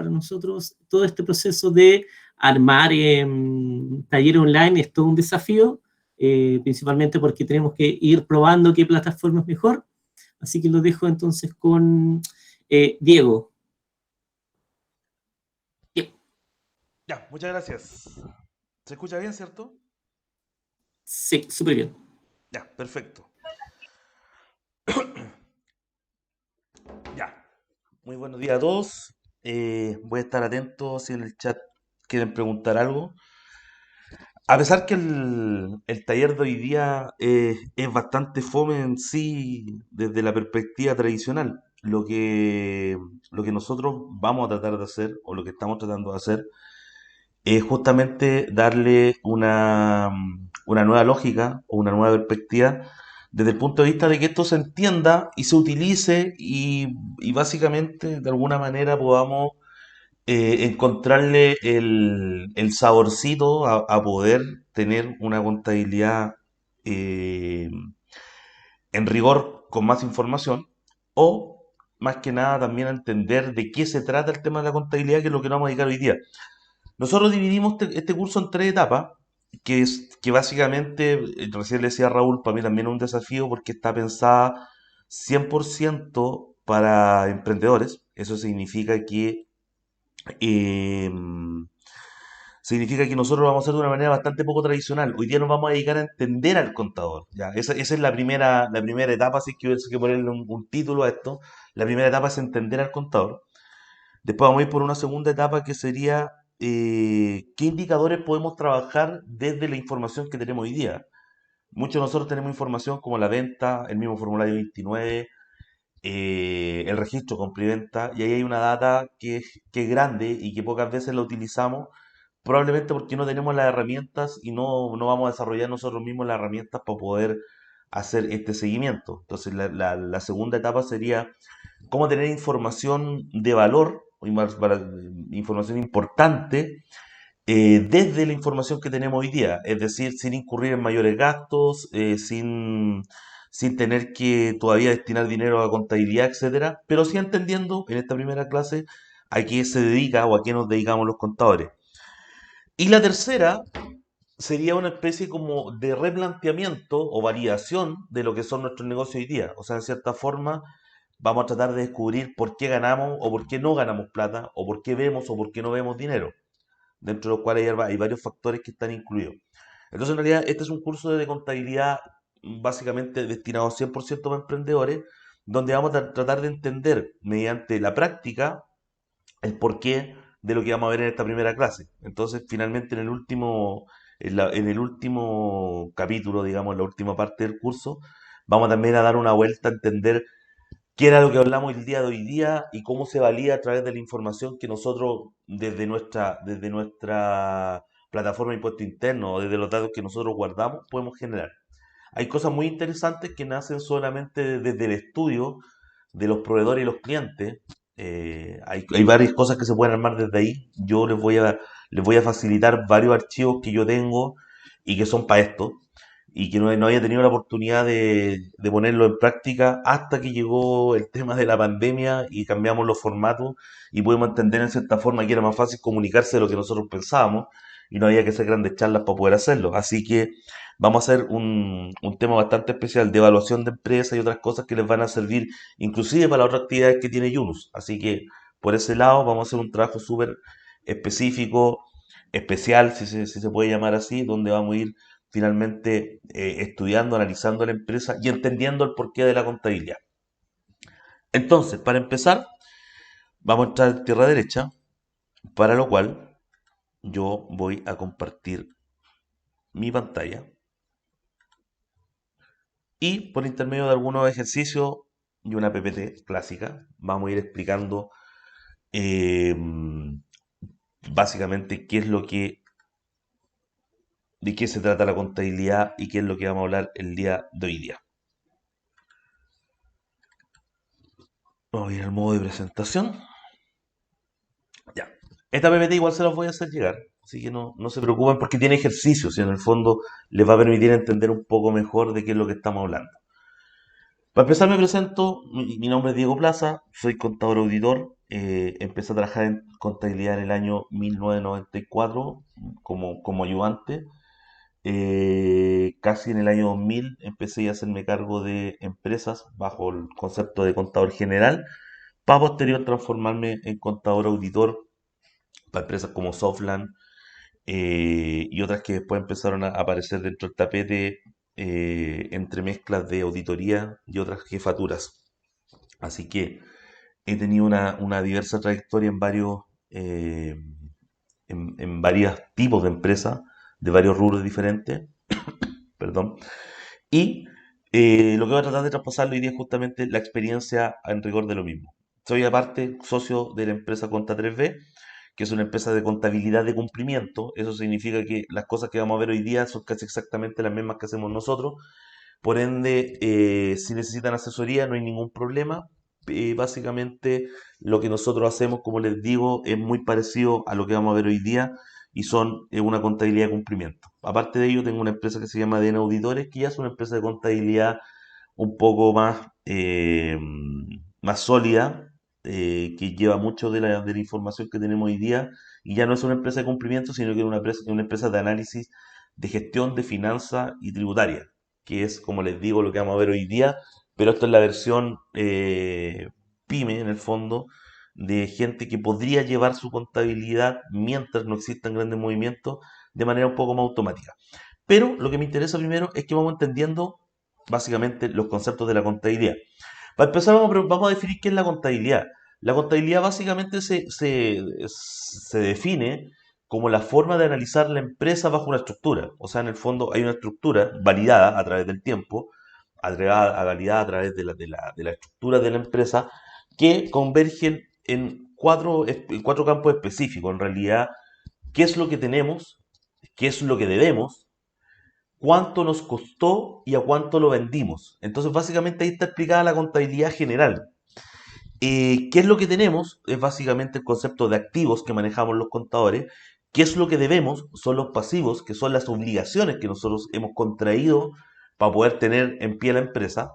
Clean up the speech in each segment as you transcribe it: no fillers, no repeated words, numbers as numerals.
para nosotros todo este proceso de armar talleres online es todo un desafío, principalmente porque tenemos que ir probando qué plataforma es mejor. Así que lo dejo entonces con Diego. Ya, muchas gracias. ¿Se escucha bien, cierto? Sí, súper bien. Ya, perfecto. Ya, muy buenos días a todos. Voy a estar atento si en el chat quieren preguntar algo. A pesar que el taller de hoy día es bastante fome en sí desde la perspectiva tradicional, lo que nosotros vamos a tratar de hacer o lo que estamos tratando de hacer es justamente darle una nueva lógica o una nueva perspectiva desde el punto de vista de que esto se entienda y se utilice y básicamente de alguna manera podamos encontrarle el saborcito a poder tener una contabilidad eh, en rigor con más información o más que nada también a entender de qué se trata el tema de la contabilidad, que es lo que nos vamos a dedicar hoy día. Nosotros dividimos este curso en tres etapas, que básicamente, recién le decía a Raúl, para mí también es un desafío porque está pensada 100% para emprendedores. Eso eh, significa que nosotros lo vamos a hacer de una manera bastante poco tradicional. Hoy día nos vamos a dedicar a entender al contador. ¿Ya? Esa es la primera etapa, si es que hubiese que ponerle un título a esto. La primera etapa es entender al contador. Después vamos a ir por una segunda etapa que sería qué indicadores podemos trabajar desde la información que tenemos hoy día. Muchos de nosotros tenemos información como la venta, el mismo formulario 29, el registro compra-venta, y ahí hay una data que es grande y que pocas veces la utilizamos, probablemente porque no tenemos las herramientas y no vamos a desarrollar nosotros mismos las herramientas para poder hacer este seguimiento. Entonces, la segunda etapa sería cómo tener información de valor, información importante, desde la información que tenemos hoy día, es decir, sin incurrir en mayores gastos, sin tener que todavía destinar dinero a contabilidad, etcétera, pero sí entendiendo en esta primera clase a qué se dedica o a qué nos dedicamos los contadores. Y la tercera sería una especie como de replanteamiento o variación de lo que son nuestros negocios hoy día. O sea, en cierta forma, vamos a tratar de descubrir por qué ganamos o por qué no ganamos plata, o por qué vemos o por qué no vemos dinero, dentro de los cuales hay varios factores que están incluidos. Entonces, en realidad, este es un curso de contabilidad básicamente destinado 100% a emprendedores, donde vamos a tratar de entender mediante la práctica el porqué de lo que vamos a ver en esta primera clase. Entonces, finalmente, en el último capítulo, digamos, en la última parte del curso, vamos también a dar una vuelta a entender qué era lo que hablamos el día de hoy día y cómo se valía a través de la información que nosotros desde nuestra plataforma de impuesto interno o desde los datos que nosotros guardamos podemos generar. Hay cosas muy interesantes que nacen solamente desde el estudio de los proveedores y los clientes. Hay varias cosas que se pueden armar desde ahí. Yo les voy a facilitar varios archivos que yo tengo y que son para esto y que no había tenido la oportunidad de ponerlo en práctica hasta que llegó el tema de la pandemia y cambiamos los formatos y pudimos entender en cierta forma que era más fácil comunicarse de lo que nosotros pensábamos y no había que hacer grandes charlas para poder hacerlo. Así que vamos a hacer un tema bastante especial de evaluación de empresas y otras cosas que les van a servir inclusive para las otras actividades que tiene Yunus. Así que por ese lado vamos a hacer un trabajo súper específico, especial, si se puede llamar así, donde vamos a ir finalmente estudiando, analizando la empresa y entendiendo el porqué de la contabilidad. Entonces, para empezar, vamos a entrar en tierra derecha, para lo cual yo voy a compartir mi pantalla y por intermedio de algunos ejercicios y una PPT clásica, vamos a ir explicando eh, básicamente de qué se trata la contabilidad y qué es lo que vamos a hablar el día de hoy día. Vamos a ir al modo de presentación. Ya. Esta PPT igual se las voy a hacer llegar, así que no se preocupen porque tiene ejercicios y en el fondo les va a permitir entender un poco mejor de qué es lo que estamos hablando. Para empezar me presento, mi nombre es Diego Plaza, soy contador auditor, empecé a trabajar en contabilidad en el año 1994 como ayudante. Casi en el año 2000 empecé a hacerme cargo de empresas bajo el concepto de contador general, para posterior transformarme en contador auditor para empresas como Softland, y otras que después empezaron a aparecer dentro del tapete, entre mezclas de auditoría y otras jefaturas. Así que he tenido una diversa trayectoria en en varios tipos de empresas, de varios rubros diferentes, perdón. Y lo que voy a tratar de traspasarlo hoy día es justamente la experiencia en rigor de lo mismo. Soy aparte socio de la empresa Conta 3B, que es una empresa de contabilidad de cumplimiento. Eso significa que las cosas que vamos a ver hoy día son casi exactamente las mismas que hacemos nosotros. Por ende, si necesitan asesoría, no hay ningún problema. Básicamente, lo que nosotros hacemos, como les digo, es muy parecido a lo que vamos a ver hoy día y son una contabilidad de cumplimiento. Aparte de ello, tengo una empresa que se llama DN Auditores, que ya es una empresa de contabilidad un poco más sólida, que lleva mucho de de la información que tenemos hoy día y ya no es una empresa de cumplimiento, sino que es una empresa de análisis de gestión de finanzas y tributaria, que es, como les digo, lo que vamos a ver hoy día, pero esto es la versión pyme, en el fondo, de gente que podría llevar su contabilidad mientras no existan grandes movimientos de manera un poco más automática. Pero lo que me interesa primero es que vamos entendiendo básicamente los conceptos de la contabilidad. Para empezar, vamos a definir qué es la contabilidad. La contabilidad básicamente se define como la forma de analizar la empresa bajo una estructura. O sea, en el fondo hay una estructura validada a través del tiempo, validada a través de la estructura de la empresa, que convergen en cuatro campos específicos. En realidad, qué es lo que tenemos, qué es lo que debemos, cuánto nos costó y a cuánto lo vendimos. Entonces, básicamente ahí está explicada la contabilidad general. ¿Qué es lo que tenemos? Es básicamente el concepto de activos que manejamos los contadores. ¿Qué es lo que debemos? Son los pasivos, que son las obligaciones que nosotros hemos contraído para poder tener en pie la empresa.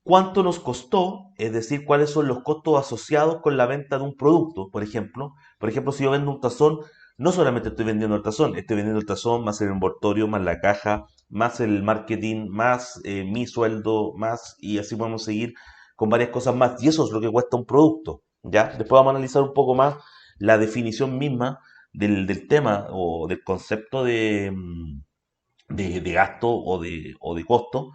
¿Cuánto nos costó? Es decir, cuáles son los costos asociados con la venta de un producto, por ejemplo. Por ejemplo, si yo vendo un tazón, no solamente estoy vendiendo el tazón, estoy vendiendo el tazón más el envoltorio, más la caja, más el marketing, más mi sueldo, más, y así podemos seguir con varias cosas más. Y eso es lo que cuesta un producto, ¿ya? Después vamos a analizar un poco más la definición misma del tema o del concepto de gasto o de costo.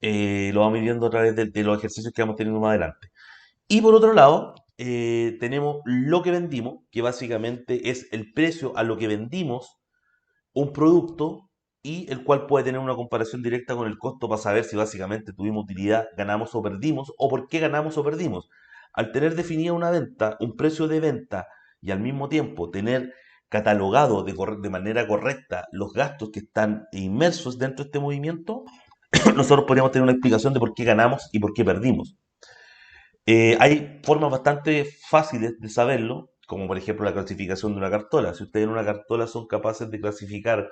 Lo vamos a ir viendo a través de los ejercicios que vamos teniendo más adelante. Y por otro lado, tenemos lo que vendimos, que básicamente es el precio a lo que vendimos un producto y el cual puede tener una comparación directa con el costo para saber si básicamente tuvimos utilidad, ganamos o perdimos, o por qué ganamos o perdimos. Al tener definida una venta, un precio de venta y al mismo tiempo tener catalogado de manera correcta los gastos que están inmersos dentro de este movimiento, nosotros podríamos tener una explicación de por qué ganamos y por qué perdimos. Hay formas bastante fáciles de saberlo, como por ejemplo la clasificación de una cartola. Si ustedes en una cartola son capaces de clasificar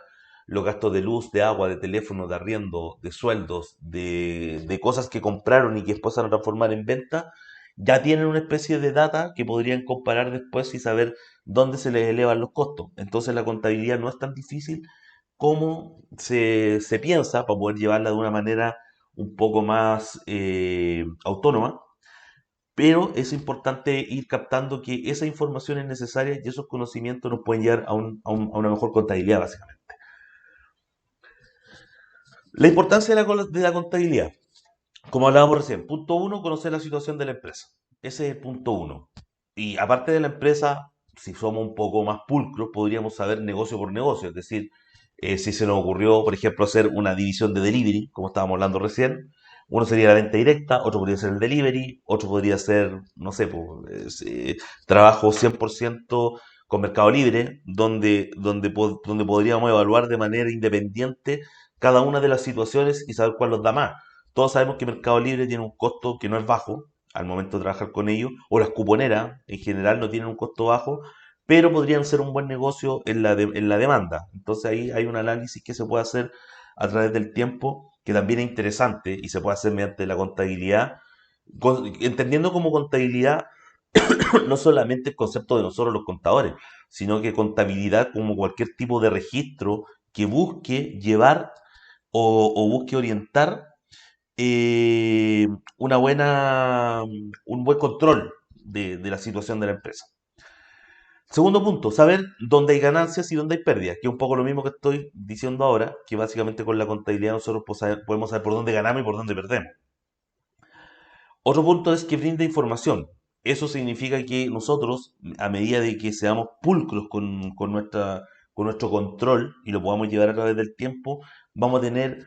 los gastos de luz, de agua, de teléfono, de arriendo, de sueldos, de cosas que compraron y que después se van a transformar en venta, ya tienen una especie de data que podrían comparar después y saber dónde se les elevan los costos. Entonces la contabilidad no es tan difícil como se piensa para poder llevarla de una manera un poco más autónoma, pero es importante ir captando que esa información es necesaria y esos conocimientos nos pueden llevar a una mejor contabilidad, básicamente. La importancia de la contabilidad, como hablábamos recién, punto uno, conocer la situación de la empresa. Ese es el punto uno. Y aparte de la empresa, si somos un poco más pulcros, podríamos saber negocio por negocio, es decir, si se nos ocurrió, por ejemplo, hacer una división de delivery, como estábamos hablando recién, uno sería la venta directa, otro podría ser el delivery, otro podría ser, no sé, pues, trabajo 100% con Mercado Libre, donde podríamos evaluar de manera independiente cada una de las situaciones y saber cuál nos da más. Todos sabemos que Mercado Libre tiene un costo que no es bajo al momento de trabajar con ellos, o las cuponeras en general no tienen un costo bajo, pero podrían ser un buen negocio en la demanda. Entonces ahí hay un análisis que se puede hacer a través del tiempo, que también es interesante y se puede hacer mediante la contabilidad, entendiendo como contabilidad no solamente el concepto de nosotros los contadores, sino que contabilidad como cualquier tipo de registro que busque llevar o busque orientar eh, un buen control de la situación de la empresa. Segundo punto, saber dónde hay ganancias y dónde hay pérdidas, que es un poco lo mismo que estoy diciendo ahora, que básicamente con la contabilidad nosotros podemos saber por dónde ganamos y por dónde perdemos. Otro punto es que brinda información. Eso significa que nosotros, a medida de que seamos pulcros con nuestro control y lo podamos llevar a través del tiempo, vamos a tener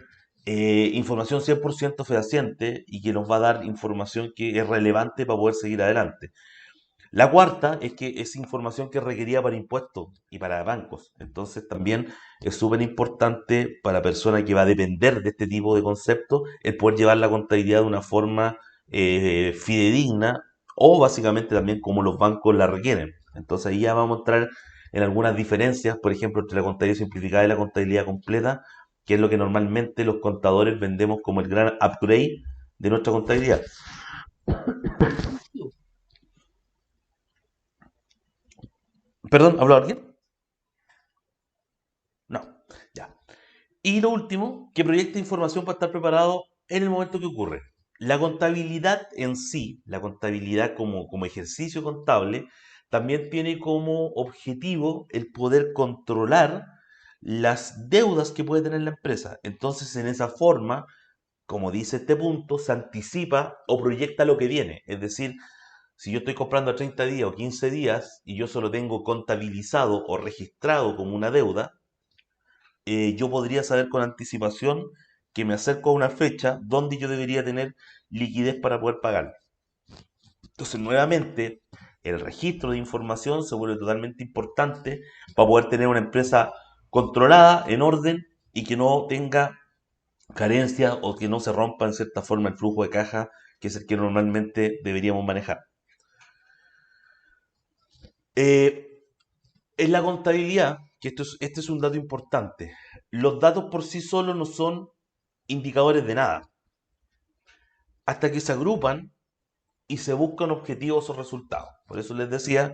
información 100% fehaciente y que nos va a dar información que es relevante para poder seguir adelante. La cuarta es que es información que es requerida para impuestos y para bancos. Entonces también es súper importante para la persona que va a depender de este tipo de conceptos el poder llevar la contabilidad de una forma fidedigna o básicamente también como los bancos la requieren. Entonces ahí ya vamos a entrar en algunas diferencias, por ejemplo, entre la contabilidad simplificada y la contabilidad completa, que es lo que normalmente los contadores vendemos como el gran upgrade de nuestra contabilidad. Perdón, ¿habló alguien? No, ya. Y lo último, que proyecta información para estar preparado en el momento que ocurre. La contabilidad en sí, la contabilidad como ejercicio contable, también tiene como objetivo el poder controlar las deudas que puede tener la empresa. Entonces, en esa forma, como dice este punto, se anticipa o proyecta lo que viene. Es decir, si yo estoy comprando a 30 días o 15 días y yo solo tengo contabilizado o registrado como una deuda, yo podría saber con anticipación que me acerco a una fecha donde yo debería tener liquidez para poder pagar. Entonces, nuevamente, el registro de información se vuelve totalmente importante para poder tener una empresa controlada, en orden y que no tenga carencias o que no se rompa en cierta forma el flujo de caja, que es el que normalmente deberíamos manejar. Eh, en la contabilidad, que este es un dato importante, los datos por sí solos no son indicadores de nada, hasta que se agrupan y se buscan objetivos o resultados. Por eso les decía,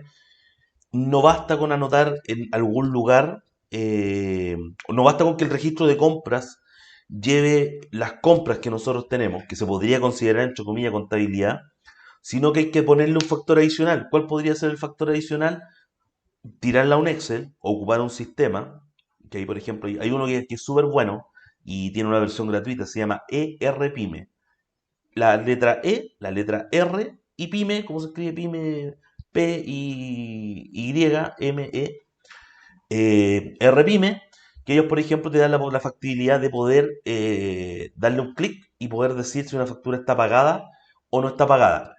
no basta con anotar en algún lugar, no basta con que el registro de compras lleve las compras que nosotros tenemos, que se podría considerar entre comillas contabilidad, sino que hay que ponerle un factor adicional. ¿Cuál podría ser el factor adicional? Tirarla a un Excel o ocupar un sistema, que hay por ejemplo, hay uno que es súper bueno y tiene una versión gratuita, se llama ERPyme. La letra E, la letra R y pyme, ¿cómo se escribe pyme? P-Y-M-E, RPyme, que ellos, por ejemplo, te dan la factibilidad de poder darle un clic y poder decir si una factura está pagada o no está pagada.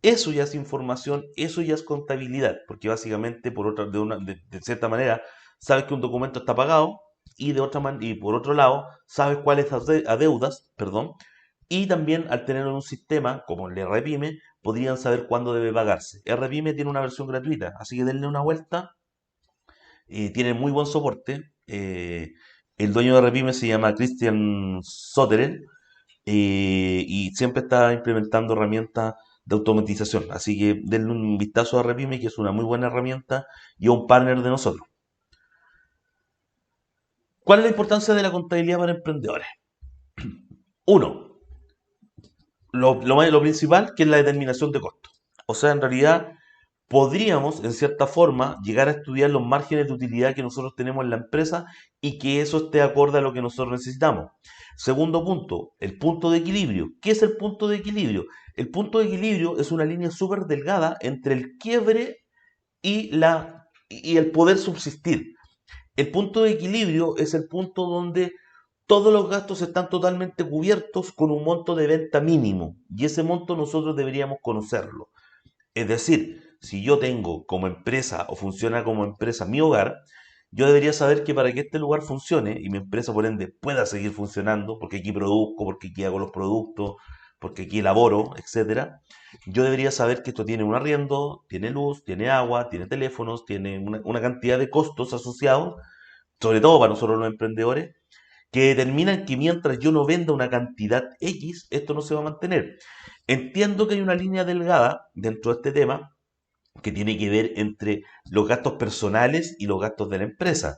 Eso ya es información, eso ya es contabilidad, porque básicamente, de cierta manera, sabes que un documento está pagado y, y por otro lado, sabes cuáles adeudas, perdón, y también al tenerlo en un sistema como el RPyme, podrían saber cuándo debe pagarse. RPyme tiene una versión gratuita, así que denle una vuelta. Tiene muy buen soporte. El dueño de RPyme se llama Christian Soterer y siempre está implementando herramientas de automatización. Así que denle un vistazo a RPyme, que es una muy buena herramienta y un partner de nosotros. ¿Cuál es la importancia de la contabilidad para emprendedores? Uno, lo principal, que es la determinación de costos. O sea, en realidad podríamos, en cierta forma, llegar a estudiar los márgenes de utilidad que nosotros tenemos en la empresa y que eso esté acorde a lo que nosotros necesitamos. Segundo punto, el punto de equilibrio. ¿Qué es el punto de equilibrio? El punto de equilibrio es una línea súper delgada entre el quiebre y el poder subsistir. El punto de equilibrio es el punto donde todos los gastos están totalmente cubiertos con un monto de venta mínimo y ese monto nosotros deberíamos conocerlo. Es decir, si yo tengo como empresa o funciona como empresa mi hogar, yo debería saber que para que este lugar funcione y mi empresa por ende pueda seguir funcionando, porque aquí produzco, porque aquí hago los productos, porque aquí elaboro, etcétera, yo debería saber que esto tiene un arriendo, tiene luz, tiene agua, tiene teléfonos, tiene una cantidad de costos asociados, sobre todo para nosotros los emprendedores, que determinan que mientras yo no venda una cantidad X, esto no se va a mantener. Entiendo que hay una línea delgada dentro de este tema, que tiene que ver entre los gastos personales y los gastos de la empresa.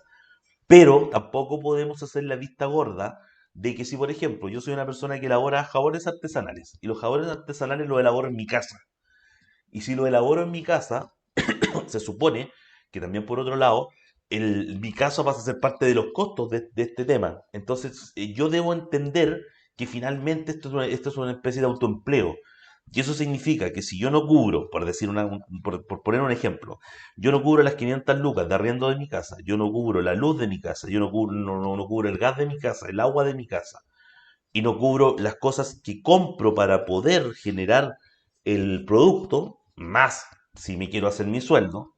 Pero tampoco podemos hacer la vista gorda de que si, por ejemplo, yo soy una persona que elabora jabones artesanales y los jabones artesanales los elaboro en mi casa. Y si los elaboro en mi casa, se supone que también por otro lado, mi casa pasa a ser parte de los costos de este tema. Entonces, yo debo entender que finalmente esto es una especie de autoempleo. Y eso significa que si yo no cubro, por decir por poner un ejemplo, yo no cubro las 500 lucas de arriendo de mi casa, yo no cubro la luz de mi casa, yo no cubro el gas de mi casa, el agua de mi casa, y no cubro las cosas que compro para poder generar el producto, más si me quiero hacer mi sueldo,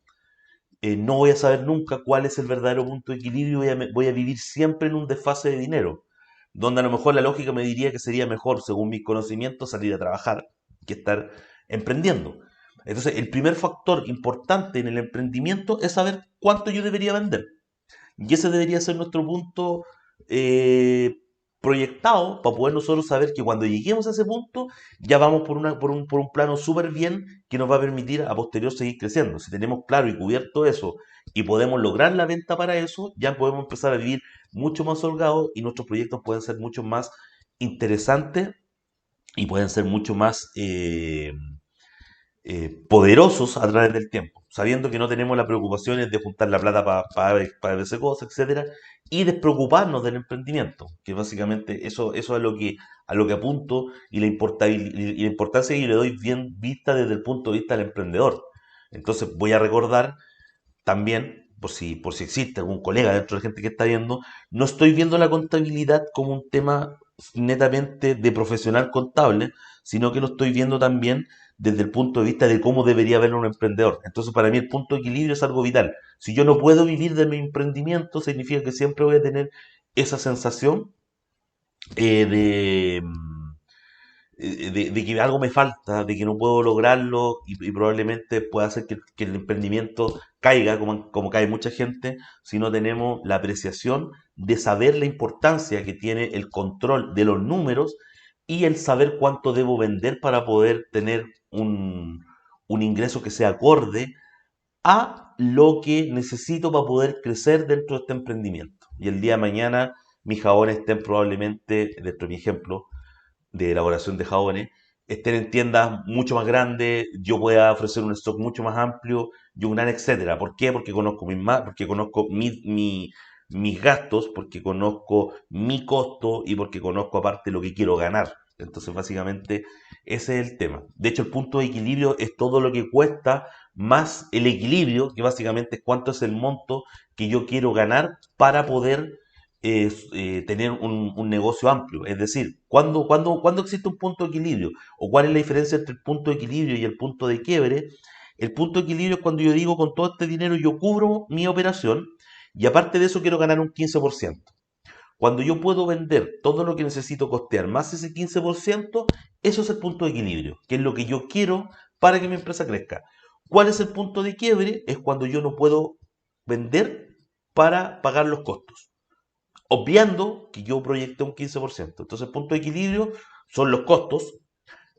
no voy a saber nunca cuál es el verdadero punto de equilibrio y voy a vivir siempre en un desfase de dinero, donde a lo mejor la lógica me diría que sería mejor, según mis conocimientos, salir a trabajar que estar emprendiendo. Entonces, el primer factor importante en el emprendimiento es saber cuánto yo debería vender. Y ese debería ser nuestro punto eh, proyectado para poder nosotros saber que cuando lleguemos a ese punto ya vamos por un plano súper bien que nos va a permitir a posterior seguir creciendo. Si tenemos claro y cubierto eso y podemos lograr la venta para eso, ya podemos empezar a vivir mucho más holgados y nuestros proyectos pueden ser mucho más interesantes y pueden ser mucho más poderosos a través del tiempo, sabiendo que no tenemos las preocupaciones de juntar la plata para verse cosas, etcétera, y despreocuparnos del emprendimiento, que básicamente eso es a lo que apunto y y la importancia que yo le doy bien vista desde el punto de vista del emprendedor. Entonces voy a recordar también, por si existe algún colega dentro de la gente que está viendo, no estoy viendo la contabilidad como un tema netamente de profesional contable, sino que lo estoy viendo también desde el punto de vista de cómo debería verlo un emprendedor. Entonces, para mí el punto de equilibrio es algo vital. Si yo no puedo vivir de mi emprendimiento, significa que siempre voy a tener esa sensación de, de que algo me falta, de que no puedo lograrlo y probablemente pueda hacer que el emprendimiento caiga, como cae mucha gente, si no tenemos la apreciación de saber la importancia que tiene el control de los números y el saber cuánto debo vender para poder tener un ingreso que sea acorde a lo que necesito para poder crecer dentro de este emprendimiento. Y el día de mañana mis jabones estén probablemente, dentro de mi ejemplo, de elaboración de jabones, estén en tiendas mucho más grandes, yo pueda ofrecer un stock mucho más amplio y un gran etcétera. ¿Por qué? Porque conozco porque conozco mis gastos, porque conozco mi costo y porque conozco aparte lo que quiero ganar. Entonces, básicamente, ese es el tema. De hecho, el punto de equilibrio es todo lo que cuesta más el equilibrio, que básicamente es cuánto es el monto que yo quiero ganar para poder tener un negocio amplio. Es decir, ¿cuándo existe un punto de equilibrio? ¿O cuál es la diferencia entre el punto de equilibrio y el punto de quiebre? El punto de equilibrio es cuando yo digo, con todo este dinero yo cubro mi operación y aparte de eso quiero ganar un 15%. Cuando yo puedo vender todo lo que necesito costear más ese 15%, eso es el punto de equilibrio, que es lo que yo quiero para que mi empresa crezca. ¿Cuál es el punto de quiebre? Es cuando yo no puedo vender para pagar los costos, obviando que yo proyecté un 15%. Entonces, el punto de equilibrio son los costos,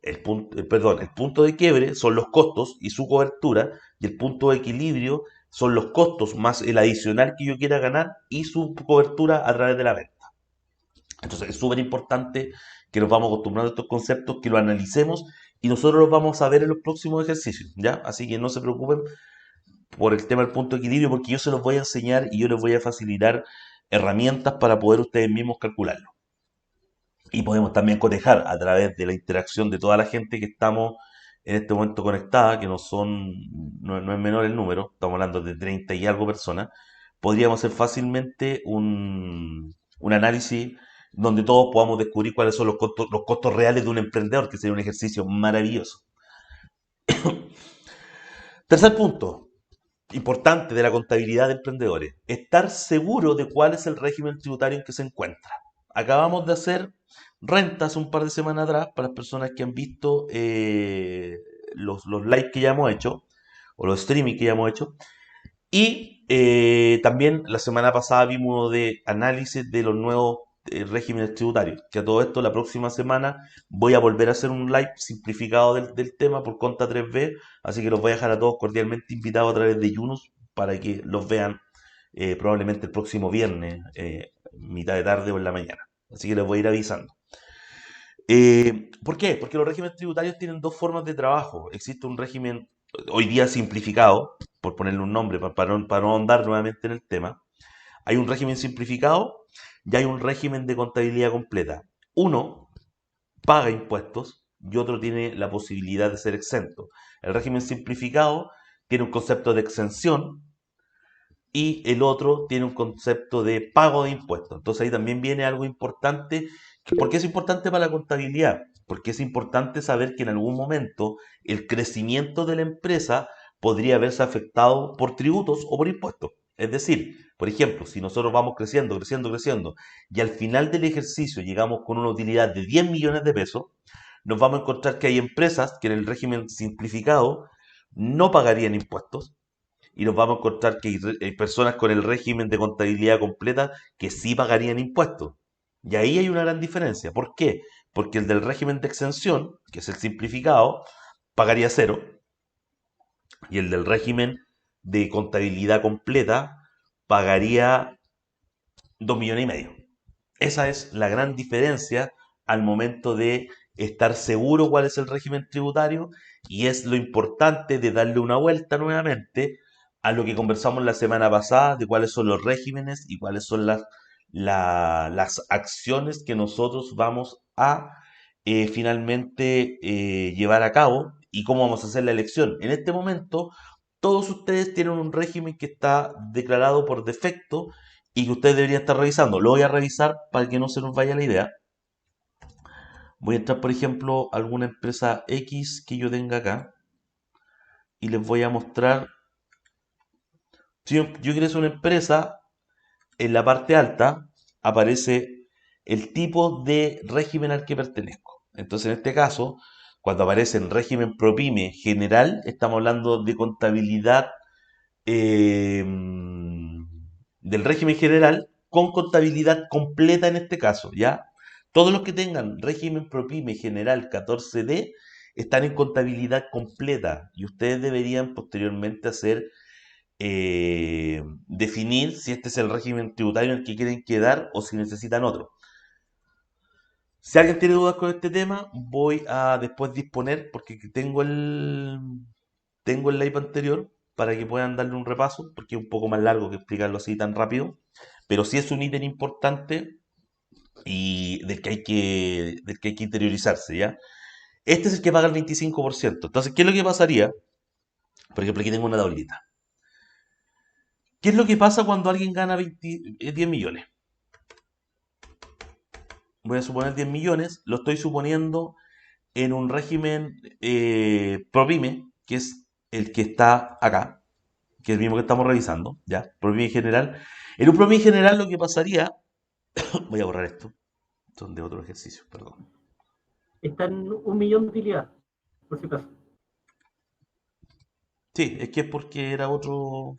el punto de quiebre son los costos y su cobertura, y el punto de equilibrio son los costos más el adicional que yo quiera ganar y su cobertura a través de la venta. Entonces, es súper importante que nos vamos acostumbrando a estos conceptos, que los analicemos y nosotros los vamos a ver en los próximos ejercicios, ¿ya? Así que no se preocupen por el tema del punto de equilibrio, porque yo se los voy a enseñar y yo les voy a facilitar herramientas para poder ustedes mismos calcularlo. Y podemos también cotejar a través de la interacción de toda la gente que estamos en este momento conectada, que no es menor el número, estamos hablando de 30 y algo personas, podríamos hacer fácilmente un análisis donde todos podamos descubrir cuáles son los costos reales de un emprendedor, que sería un ejercicio maravilloso. Tercer punto, importante de la contabilidad de emprendedores, estar seguro de cuál es el régimen tributario en que se encuentra. Acabamos de hacer rentas un par de semanas atrás para las personas que han visto los live que ya hemos hecho o los streaming que ya hemos hecho. Y también la semana pasada vimos uno de análisis de los nuevos regímenes tributarios. Que a todo esto, la próxima semana voy a volver a hacer un live simplificado del tema por Conta 3B, así que los voy a dejar a todos cordialmente invitados a través de Yunus para que los vean probablemente el próximo viernes, mitad de tarde o en la mañana. Así que les voy a ir avisando. ¿Por qué? Porque los regímenes tributarios tienen dos formas de trabajo. Existe un régimen hoy día simplificado, por ponerle un nombre, para no ahondar nuevamente en el tema. Hay un régimen simplificado y hay un régimen de contabilidad completa. Uno paga impuestos y otro tiene la posibilidad de ser exento. El régimen simplificado tiene un concepto de exención y el otro tiene un concepto de pago de impuestos. Entonces ahí también viene algo importante. ¿Por qué es importante para la contabilidad? Porque es importante saber que en algún momento el crecimiento de la empresa podría verse afectado por tributos o por impuestos. Es decir, por ejemplo, si nosotros vamos creciendo, creciendo, creciendo, y al final del ejercicio llegamos con una utilidad de 10 millones de pesos, nos vamos a encontrar que hay empresas que en el régimen simplificado no pagarían impuestos, y nos vamos a encontrar que hay personas con el régimen de contabilidad completa que sí pagarían impuestos. Y ahí hay una gran diferencia. ¿Por qué? Porque el del régimen de exención, que es el simplificado, pagaría cero, y el del régimen de contabilidad completa pagaría 2,5 millones. Esa es la gran diferencia al momento de estar seguro cuál es el régimen tributario, y es lo importante de darle una vuelta nuevamente a lo que conversamos la semana pasada de cuáles son los regímenes y cuáles son las acciones que nosotros vamos a finalmente llevar a cabo y cómo vamos a hacer la elección. En este momento, todos ustedes tienen un régimen que está declarado por defecto y que ustedes deberían estar revisando. Lo voy a revisar para que no se nos vaya la idea. Voy a entrar, por ejemplo, a alguna empresa X que yo tenga acá y les voy a mostrar. Si yo ingreso a una empresa, en la parte alta aparece el tipo de régimen al que pertenezco. Entonces, en este caso, cuando aparece en régimen ProPyme general, estamos hablando de contabilidad del régimen general con contabilidad completa en este caso, ¿ya? Todos los que tengan régimen ProPyme general 14D están en contabilidad completa y ustedes deberían posteriormente definir si este es el régimen tributario en el que quieren quedar o si necesitan otro. Si alguien tiene dudas con este tema, voy a después disponer, porque tengo el live anterior para que puedan darle un repaso, porque es un poco más largo que explicarlo así tan rápido, pero sí es un ítem importante y del que hay que interiorizarse, ¿ya? Este es el que paga el 25%. Entonces, ¿qué es lo que pasaría? Por ejemplo, aquí tengo una tablita. ¿Qué es lo que pasa cuando alguien gana 10 millones? Voy a suponer 10 millones, lo estoy suponiendo en un régimen ProPyme, que es el que está acá, que es el mismo que estamos revisando, ¿ya? ProPyme general. En un ProPyme general lo que pasaría, voy a borrar esto, son de otro ejercicio, perdón. Está en 1 millón de utilidad, por si acaso. Sí, es que es porque era otro.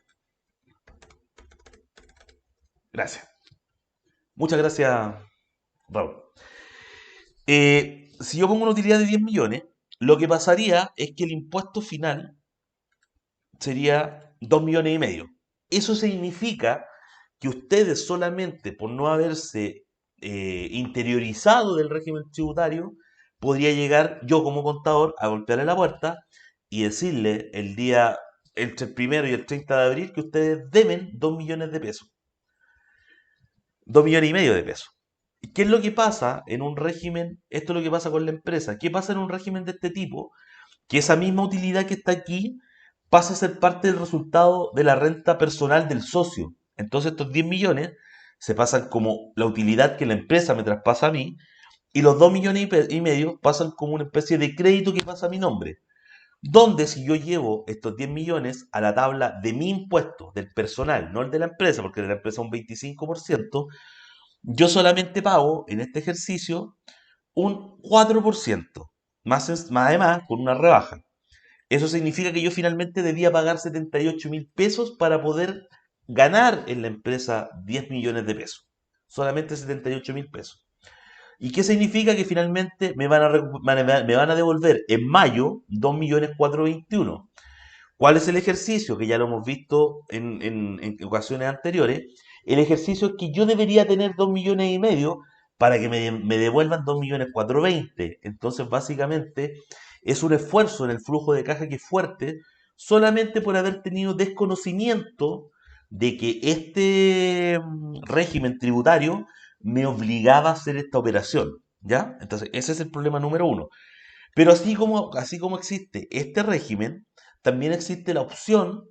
Gracias. Muchas gracias, Raúl. Si yo pongo una utilidad de 10 millones, lo que pasaría es que el impuesto final sería 2,5 millones. Eso significa que ustedes solamente por no haberse interiorizado del régimen tributario, podría llegar yo como contador a golpearle la puerta y decirle el día entre el 1 y el 30 de abril que ustedes deben 2 millones de pesos. 2,5 millones de pesos. ¿Qué es lo que pasa en un régimen? Esto es lo que pasa con la empresa. ¿Qué pasa en un régimen de este tipo? Que esa misma utilidad que está aquí pasa a ser parte del resultado de la renta personal del socio. Entonces estos 10 millones se pasan como la utilidad que la empresa me traspasa a mí, y los 2,5 millones pasan como una especie de crédito que pasa a mi nombre. Donde si yo llevo estos 10 millones a la tabla de mi impuesto, del personal, no el de la empresa, porque el de la empresa es un 25%, yo solamente pago en este ejercicio un 4%, más además con una rebaja. Eso significa que yo finalmente debía pagar 78.000 pesos para poder ganar en la empresa 10 millones de pesos. solamente 78.000 pesos. ¿Y qué significa? Que finalmente me van a devolver en mayo 2.421.000. ¿Cuál es el ejercicio? Que ya lo hemos visto en ocasiones anteriores. El ejercicio es que yo debería tener 2.500.000 para que me devuelvan 2.420.000. Entonces, básicamente, es un esfuerzo en el flujo de caja que es fuerte, solamente por haber tenido desconocimiento de que este régimen tributario me obligaba a hacer esta operación. ¿Ya? Entonces, ese es el problema número uno. Pero así como existe este régimen, también existe la opción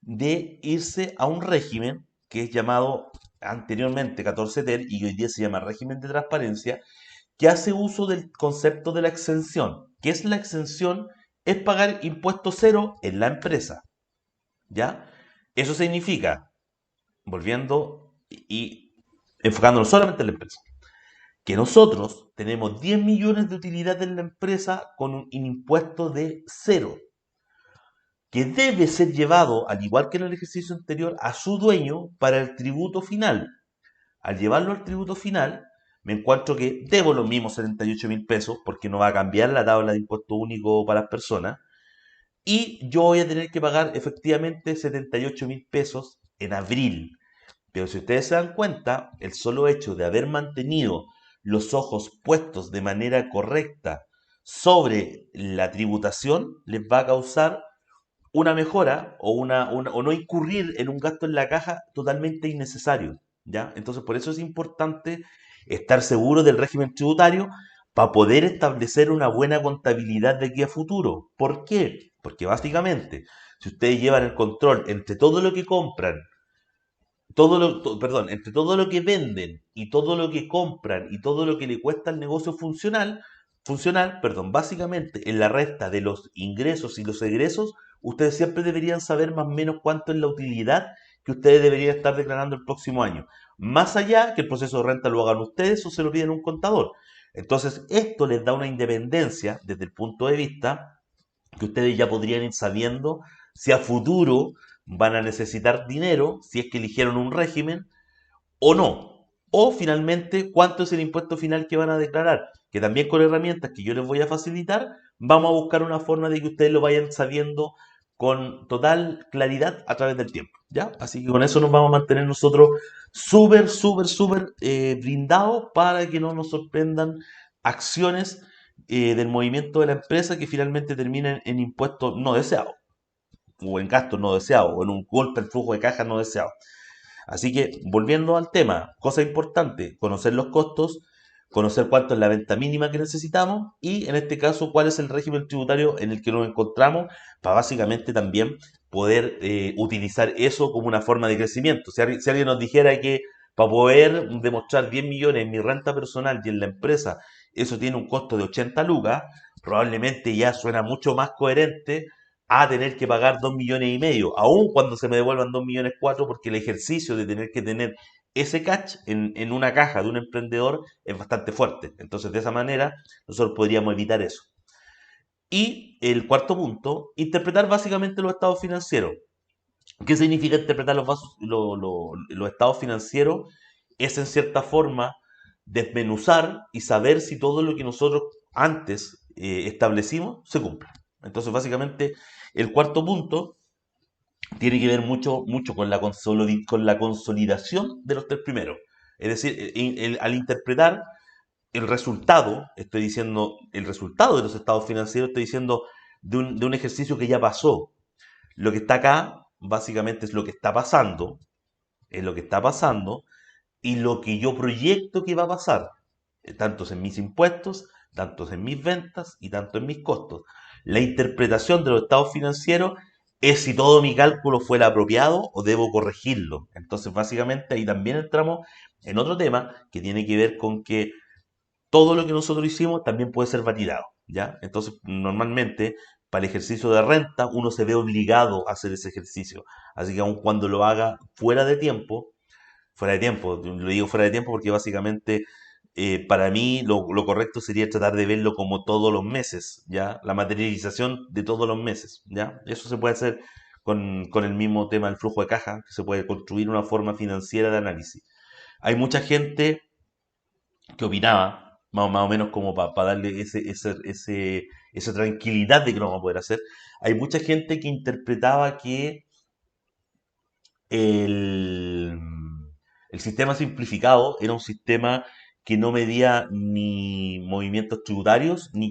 de irse a un régimen que es llamado anteriormente 14 TER y hoy día se llama régimen de transparencia, que hace uso del concepto de la exención. ¿Qué es la exención? Es pagar impuesto cero en la empresa. ¿Ya? Eso significa, volviendo y enfocándonos solamente en la empresa, que nosotros tenemos 10 millones de utilidad en la empresa con un impuesto de cero, que debe ser llevado, al igual que en el ejercicio anterior, a su dueño para el tributo final. Al llevarlo al tributo final, me encuentro que debo los mismos 78.000 pesos, porque no va a cambiar la tabla de impuesto único para las personas, y yo voy a tener que pagar efectivamente 78.000 pesos en abril. Pero si ustedes se dan cuenta, el solo hecho de haber mantenido los ojos puestos de manera correcta sobre la tributación les va a causar una mejora o no incurrir en un gasto en la caja totalmente innecesario, ¿ya? Entonces, por eso es importante estar seguro del régimen tributario para poder establecer una buena contabilidad de aquí a futuro. ¿Por qué? Porque básicamente, si ustedes llevan el control entre todo lo que compran, entre todo lo que venden y todo lo que compran y todo lo que le cuesta al negocio básicamente en la resta de los ingresos y los egresos, ustedes siempre deberían saber más o menos cuánto es la utilidad que ustedes deberían estar declarando el próximo año. Más allá que el proceso de renta lo hagan ustedes o se lo piden a un contador. Entonces, esto les da una independencia desde el punto de vista que ustedes ya podrían ir sabiendo si a futuro van a necesitar dinero, si es que eligieron un régimen o no. O finalmente, cuánto es el impuesto final que van a declarar. Que también con herramientas que yo les voy a facilitar, vamos a buscar una forma de que ustedes lo vayan sabiendo con total claridad a través del tiempo. ¿Ya? Así que con eso nos vamos a mantener nosotros súper, súper, súper blindados para que no nos sorprendan acciones del movimiento de la empresa que finalmente terminen en impuestos no deseados, o en gastos no deseados, o en un golpe al flujo de caja no deseado. Así que, volviendo al tema, cosa importante, conocer los costos, conocer cuánto es la venta mínima que necesitamos y, en este caso, cuál es el régimen tributario en el que nos encontramos para básicamente también poder utilizar eso como una forma de crecimiento. Si alguien nos dijera que para poder demostrar 10 millones en mi renta personal y en la empresa, eso tiene un costo de 80 lucas, probablemente ya suena mucho más coherente a tener que pagar 2,5 millones, aun cuando se me devuelvan 2,4 millones, porque el ejercicio de tener que tener ese catch en una caja de un emprendedor es bastante fuerte. Entonces, de esa manera, nosotros podríamos evitar eso. Y el cuarto punto, interpretar básicamente los estados financieros. ¿Qué significa interpretar los estados financieros? Es en cierta forma desmenuzar y saber si todo lo que nosotros antes establecimos se cumple. Entonces, básicamente, el cuarto punto tiene que ver mucho, mucho con con la consolidación de los tres primeros. Es decir, al interpretar el resultado, estoy diciendo el resultado de los estados financieros, estoy diciendo de un ejercicio que ya pasó. Lo que está acá, básicamente, es lo que está pasando, es lo que está pasando y lo que yo proyecto que va a pasar, tantos en mis impuestos, tantos en mis ventas y tanto en mis costos. La interpretación de los estados financieros es si todo mi cálculo fue el apropiado o debo corregirlo. Entonces, básicamente ahí también entramos en otro tema que tiene que ver con que todo lo que nosotros hicimos también puede ser validado, ¿ya? Entonces, normalmente, para el ejercicio de renta, uno se ve obligado a hacer ese ejercicio. Así que aun cuando lo haga fuera de tiempo, lo digo fuera de tiempo porque básicamente para mí lo correcto sería tratar de verlo como todos los meses, ¿ya? La materialización de todos los meses, ¿ya? Eso se puede hacer con el mismo tema del flujo de caja, que se puede construir una forma financiera de análisis. Hay mucha gente que opinaba, más o menos como para darle esa tranquilidad de que lo vamos a poder hacer. Hay mucha gente que interpretaba que el, el sistema simplificado era un sistema que no medía ni movimientos tributarios, ni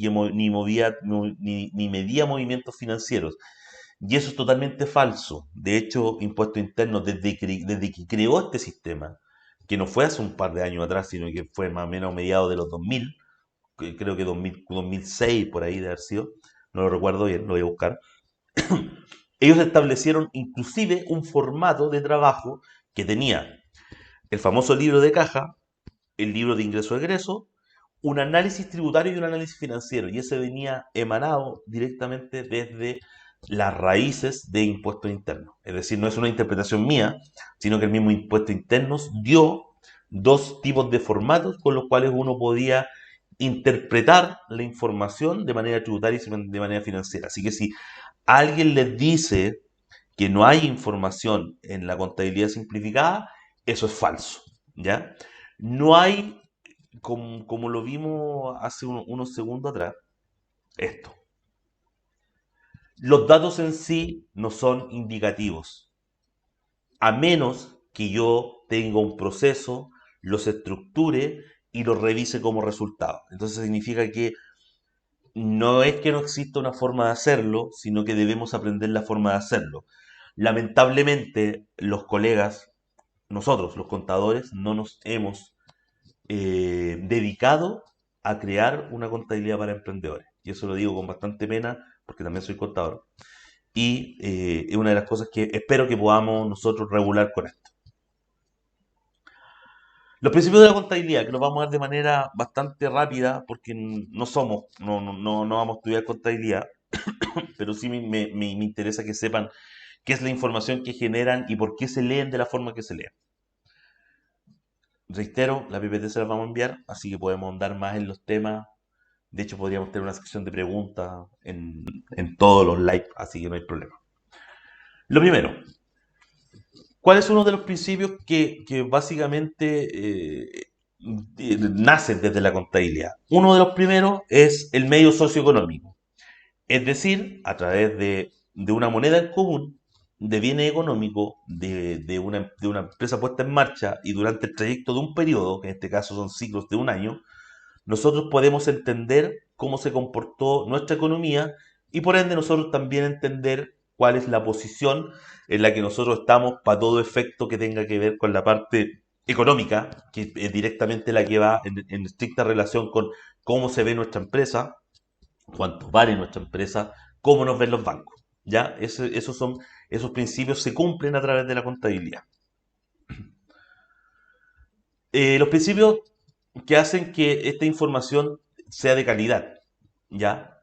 medía movimientos financieros. Y eso es totalmente falso. De hecho, Impuestos Internos, desde que creó este sistema, que no fue hace un par de años atrás, sino que fue más o menos a mediados de los 2000, creo que 2006 por ahí de haber sido, no lo recuerdo bien, lo voy a buscar. Ellos establecieron inclusive un formato de trabajo que tenía el famoso libro de caja, el libro de ingreso-egreso, un análisis tributario y un análisis financiero. Y ese venía emanado directamente desde las raíces de impuestos internos. Es decir, no es una interpretación mía, sino que el mismo impuesto internos dio dos tipos de formatos con los cuales uno podía interpretar la información de manera tributaria y de manera financiera. Así que si alguien les dice que no hay información en la contabilidad simplificada, eso es falso, ¿ya? No hay, como lo vimos hace unos segundos atrás, esto. Los datos en sí no son indicativos, a menos que yo tenga un proceso, los estructure y los revise como resultado. Entonces significa que no es que no exista una forma de hacerlo, sino que debemos aprender la forma de hacerlo. Lamentablemente, los colegas, nosotros, los contadores, no nos hemos dedicado a crear una contabilidad para emprendedores. Y eso lo digo con bastante pena, porque también soy contador. Y es una de las cosas que espero que podamos nosotros regular con esto. Los principios de la contabilidad, que los vamos a ver de manera bastante rápida, porque no vamos a estudiar contabilidad, pero sí me interesa que sepan qué es la información que generan y por qué se leen de la forma que se leen. Reitero, la PPT se las vamos a enviar, así que podemos andar más en los temas. De hecho, podríamos tener una sección de preguntas en todos los live, así que no hay problema. Lo primero, ¿cuál es uno de los principios que básicamente nacen desde la contabilidad? Uno de los primeros es el medio socioeconómico. Es decir, a través de una moneda en común, de bienes económicos, de una empresa puesta en marcha y durante el trayecto de un periodo, que en este caso son ciclos de un año, nosotros podemos entender cómo se comportó nuestra economía y por ende nosotros también entender cuál es la posición en la que nosotros estamos para todo efecto que tenga que ver con la parte económica, que es directamente la que va en estricta relación con cómo se ve nuestra empresa, cuánto vale nuestra empresa, cómo nos ven los bancos. ¿Ya? Esos principios se cumplen a través de la contabilidad. Los principios que hacen que esta información sea de calidad, ¿ya?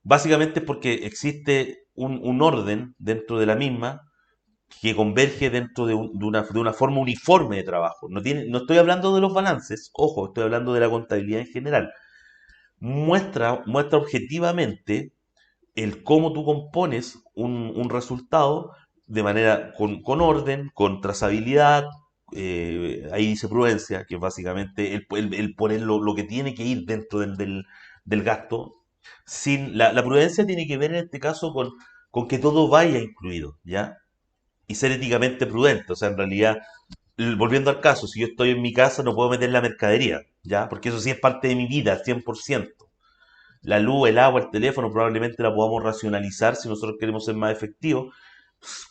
Básicamente porque existe un orden dentro de la misma que converge dentro de una forma uniforme de trabajo. No estoy hablando de los balances, ojo, estoy hablando de la contabilidad en general. Muestra objetivamente el cómo tú compones un resultado de manera con orden, con trazabilidad. Ahí dice prudencia, que es básicamente el poner lo que tiene que ir dentro del gasto. La prudencia tiene que ver en este caso con que todo vaya incluido, ¿ya? Y ser éticamente prudente. O sea, en realidad, volviendo al caso, si yo estoy en mi casa no puedo meter la mercadería, ¿ya? Porque eso sí es parte de mi vida, 100%. La luz, el agua, el teléfono, probablemente la podamos racionalizar si nosotros queremos ser más efectivos,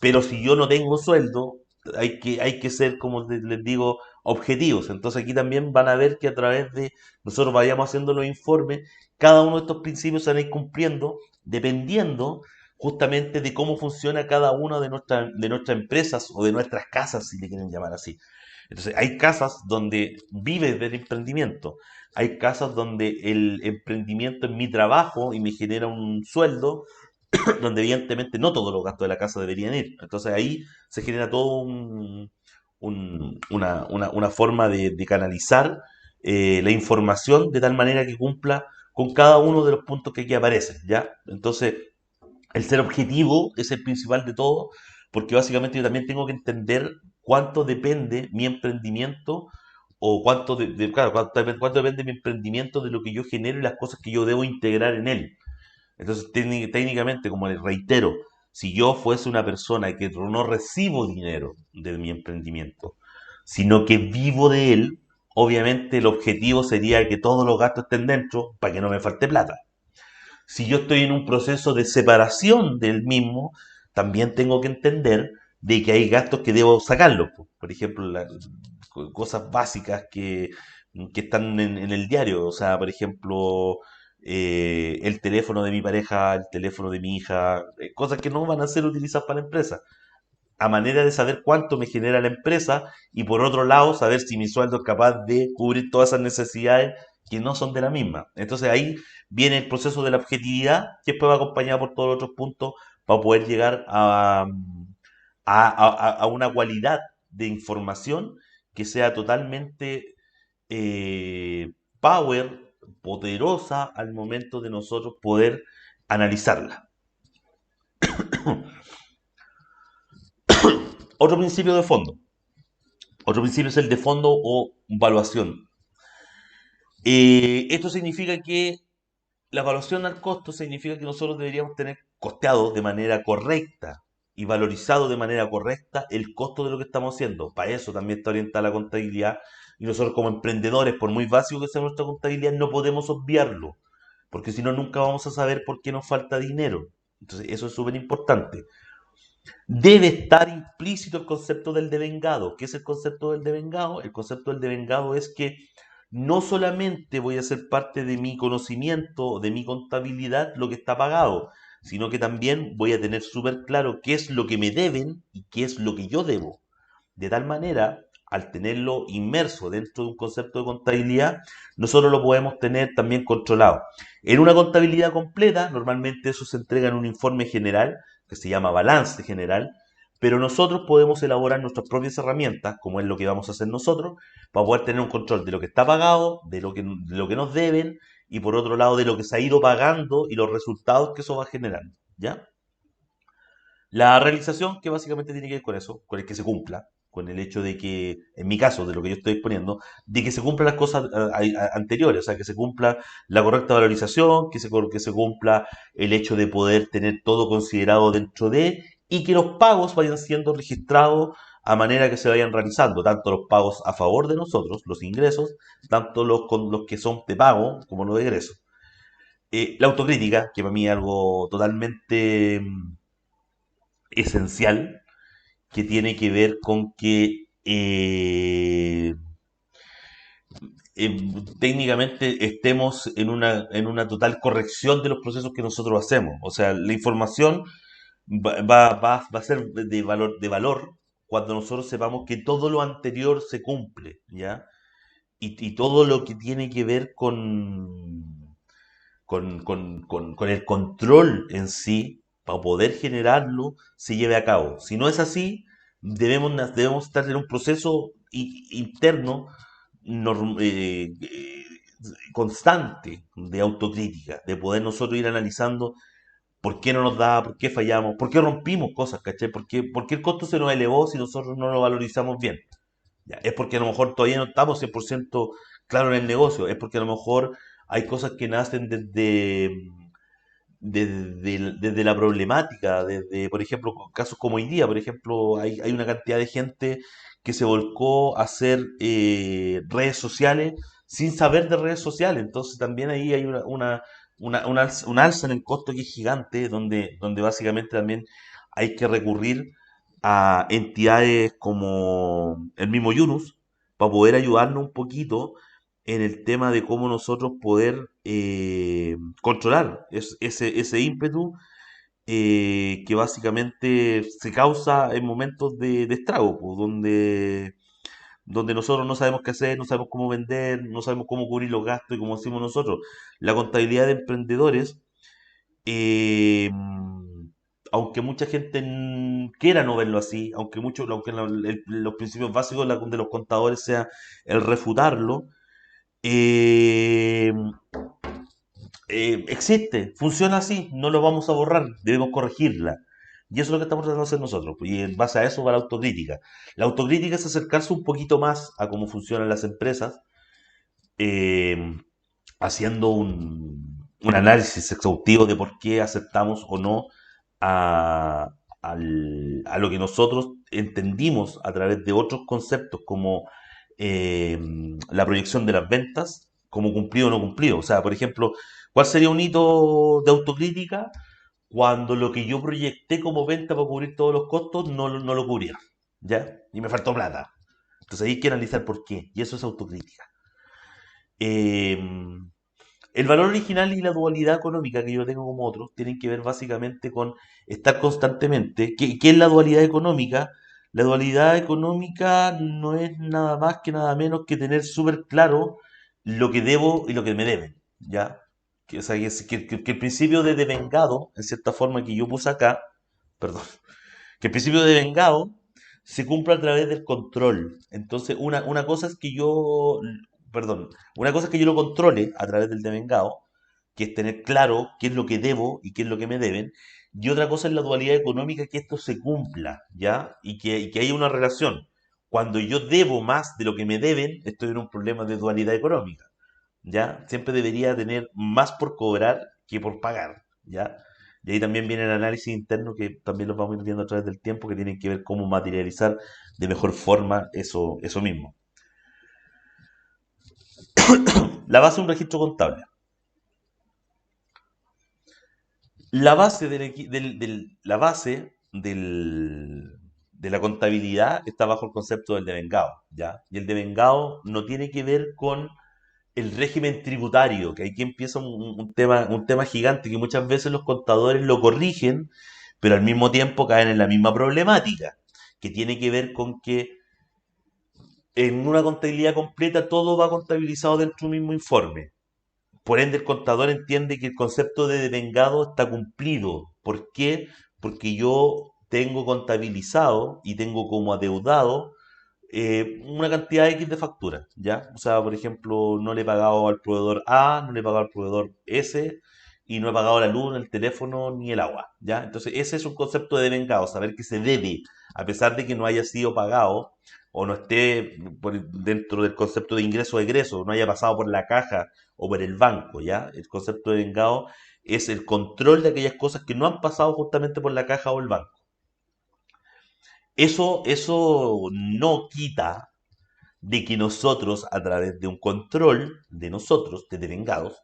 pero si yo no tengo sueldo, hay que ser, como les digo, objetivos. Entonces aquí también van a ver que a través de nosotros vayamos haciendo los informes, cada uno de estos principios se van a ir cumpliendo dependiendo justamente de cómo funciona cada una de nuestras empresas o de nuestras casas, si le quieren llamar así. Entonces, hay casas donde vive del emprendimiento, hay casas donde el emprendimiento es mi trabajo y me genera un sueldo, donde evidentemente no todos los gastos de la casa deberían ir. Entonces ahí se genera todo una forma de canalizar la información de tal manera que cumpla con cada uno de los puntos que aquí aparecen, ¿ya? Entonces, el ser objetivo es el principal de todo, porque básicamente yo también tengo que entender cuánto depende mi emprendimiento o claro, cuánto depende mi emprendimiento de lo que yo genero y las cosas que yo debo integrar en él. Entonces, técnicamente, como les reitero, si yo fuese una persona que no recibo dinero de mi emprendimiento, sino que vivo de él, obviamente el objetivo sería que todos los gastos estén dentro para que no me falte plata. Si yo estoy en un proceso de separación del mismo, también tengo que entender de que hay gastos que debo sacarlos. Por ejemplo, cosas básicas que están en el diario. O sea, por ejemplo, el teléfono de mi pareja, el teléfono de mi hija, cosas que no van a ser utilizadas para la empresa. A manera de saber cuánto me genera la empresa y por otro lado saber si mi sueldo es capaz de cubrir todas esas necesidades que no son de la misma. Entonces ahí viene el proceso de la objetividad que después va acompañado por todos los otros puntos para poder llegar a una cualidad de información que sea totalmente power, poderosa al momento de nosotros poder analizarla. Otro principio de fondo. Otro principio es el de fondo o valuación. Esto significa que la evaluación al costo significa que nosotros deberíamos tener costeado de manera correcta y valorizado de manera correcta el costo de lo que estamos haciendo. Para eso también está orientada la contabilidad y nosotros como emprendedores, por muy básico que sea nuestra contabilidad, no podemos obviarlo, porque si no nunca vamos a saber por qué nos falta dinero. Entonces eso es súper importante. Debe estar implícito el concepto del devengado. ¿Qué es el concepto del devengado? El concepto del devengado es que no solamente voy a ser parte de mi conocimiento, de mi contabilidad, lo que está pagado, sino que también voy a tener súper claro qué es lo que me deben y qué es lo que yo debo. De tal manera, al tenerlo inmerso dentro de un concepto de contabilidad, nosotros lo podemos tener también controlado. En una contabilidad completa, normalmente eso se entrega en un informe general que se llama balance general, pero nosotros podemos elaborar nuestras propias herramientas, como es lo que vamos a hacer nosotros, para poder tener un control de lo que está pagado, de lo que nos deben, y por otro lado de lo que se ha ido pagando y los resultados que eso va generando. ¿Ya? La realización, que básicamente tiene que ver con eso, con el que se cumpla, con el hecho de que, en mi caso, de lo que yo estoy exponiendo, de que se cumplan las cosas anteriores, o sea, que se cumpla la correcta valorización, que se cumpla el hecho de poder tener todo considerado dentro de, y que los pagos vayan siendo registrados a manera que se vayan realizando, tanto los pagos a favor de nosotros, los ingresos, tanto los que son de pago como los de egresos. La autocrítica, que para mí es algo totalmente esencial, que tiene que ver con que técnicamente estemos en una total corrección de los procesos que nosotros hacemos. O sea, la información va a ser de valor cuando nosotros sepamos que todo lo anterior se cumple, ¿ya? Y todo lo que tiene que ver con el control en sí, para poder generarlo, se lleve a cabo. Si no es así, debemos estar en un proceso interno norm- eh, eh, constante de autocrítica, de poder nosotros ir analizando por qué no nos da, por qué fallamos, por qué rompimos cosas, ¿cachai? ¿Por qué el costo se nos elevó si nosotros no lo valorizamos bien? Ya, es porque a lo mejor todavía no estamos 100% claros en el negocio, es porque a lo mejor hay cosas que nacen desde la problemática, desde, por ejemplo, casos como hoy día, por ejemplo, hay una cantidad de gente que se volcó a hacer redes sociales sin saber de redes sociales, entonces también ahí hay un alza en el costo que es gigante, donde básicamente también hay que recurrir a entidades como el mismo Yunus para poder ayudarnos un poquito en el tema de cómo nosotros poder controlar ese ímpetu que básicamente se causa en momentos de estrago, pues, donde nosotros no sabemos qué hacer, no sabemos cómo vender, no sabemos cómo cubrir los gastos y como decimos nosotros, la contabilidad de emprendedores, eh, aunque mucha gente quiera no verlo así, aunque los principios básicos de los contadores sea el refutarlo, eh, existe, funciona así, no lo vamos a borrar, debemos corregirla. Y eso es lo que estamos tratando de hacer nosotros. Y en base a eso va la autocrítica. La autocrítica es acercarse un poquito más a cómo funcionan las empresas, eh, haciendo un análisis exhaustivo de por qué aceptamos o no a lo que nosotros entendimos a través de otros conceptos como eh, la proyección de las ventas, como cumplido o no cumplido. O sea, por ejemplo, ¿cuál sería un hito de autocrítica cuando lo que yo proyecté como venta para cubrir todos los costos no lo cubrieron? ¿Ya? Y me faltó plata. Entonces ahí hay que analizar por qué. Y eso es autocrítica. Eh, el valor original y la dualidad económica que yo tengo como otros tienen que ver básicamente con estar constantemente. ¿Qué es la dualidad económica? La dualidad económica no es nada más que nada menos que tener súper claro lo que debo y lo que me deben, ¿ya? O sea, que el principio de devengado, en cierta forma que yo puse acá, perdón, que el principio de vengado se cumple a través del control. Entonces, una cosa es que yo, perdón, una cosa es que yo lo controle a través del devengado, que es tener claro qué es lo que debo y qué es lo que me deben, y otra cosa es la dualidad económica, que esto se cumpla, ¿ya? Y que haya una relación. Cuando yo debo más de lo que me deben, estoy en un problema de dualidad económica, ¿ya? Siempre debería tener más por cobrar que por pagar, ¿ya? Y ahí también viene el análisis interno que también lo vamos a ir viendo a través del tiempo, que tienen que ver cómo materializar de mejor forma eso mismo. La base de un registro contable. La base, la base de la contabilidad está bajo el concepto del devengado, ¿ya? Y el devengado no tiene que ver con el régimen tributario, que aquí empieza un tema gigante que muchas veces los contadores lo corrigen, pero al mismo tiempo caen en la misma problemática, que tiene que ver con que en una contabilidad completa todo va contabilizado dentro de un mismo informe. Por ende, el contador entiende que el concepto de devengado está cumplido. ¿Por qué? Porque yo tengo contabilizado y tengo como adeudado una cantidad X de facturas, ¿ya? O sea, por ejemplo, no le he pagado al proveedor A, no le he pagado al proveedor S y no he pagado la luz, el teléfono ni el agua, ¿ya? Entonces, ese es un concepto de devengado, saber que se debe, a pesar de que no haya sido pagado o no esté dentro del concepto de ingreso o egreso, no haya pasado por la caja o por el banco, ¿ya? El concepto de devengado es el control de aquellas cosas que no han pasado justamente por la caja o el banco. Eso no quita de que nosotros, a través de un control de nosotros, de devengados,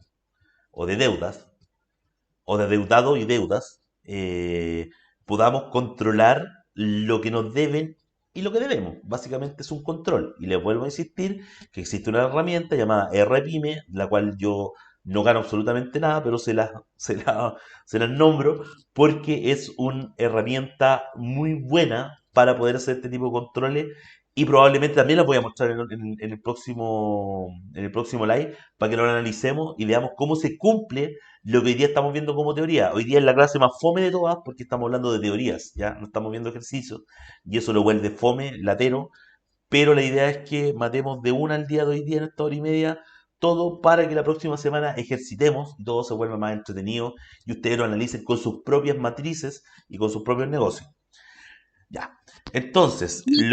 o de deudas, o de adeudado y deudas, podamos controlar lo que nos deben y lo que debemos. Básicamente es un control. Y les vuelvo a insistir que existe una herramienta llamada RPyme, la cual yo no gano absolutamente nada, pero se las nombro porque es una herramienta muy buena para poder hacer este tipo de controles y probablemente también las voy a mostrar en el próximo live para que lo analicemos y veamos cómo se cumple lo que hoy día estamos viendo como teoría. Hoy día es la clase más fome de todas porque estamos hablando de teorías, ¿ya? No estamos viendo ejercicios y eso lo vuelve fome, latero, pero la idea es que matemos de una al día de hoy día en esta hora y media todo para que la próxima semana ejercitemos y todo se vuelva más entretenido y ustedes lo analicen con sus propias matrices y con sus propios negocios. Ya. Entonces, Y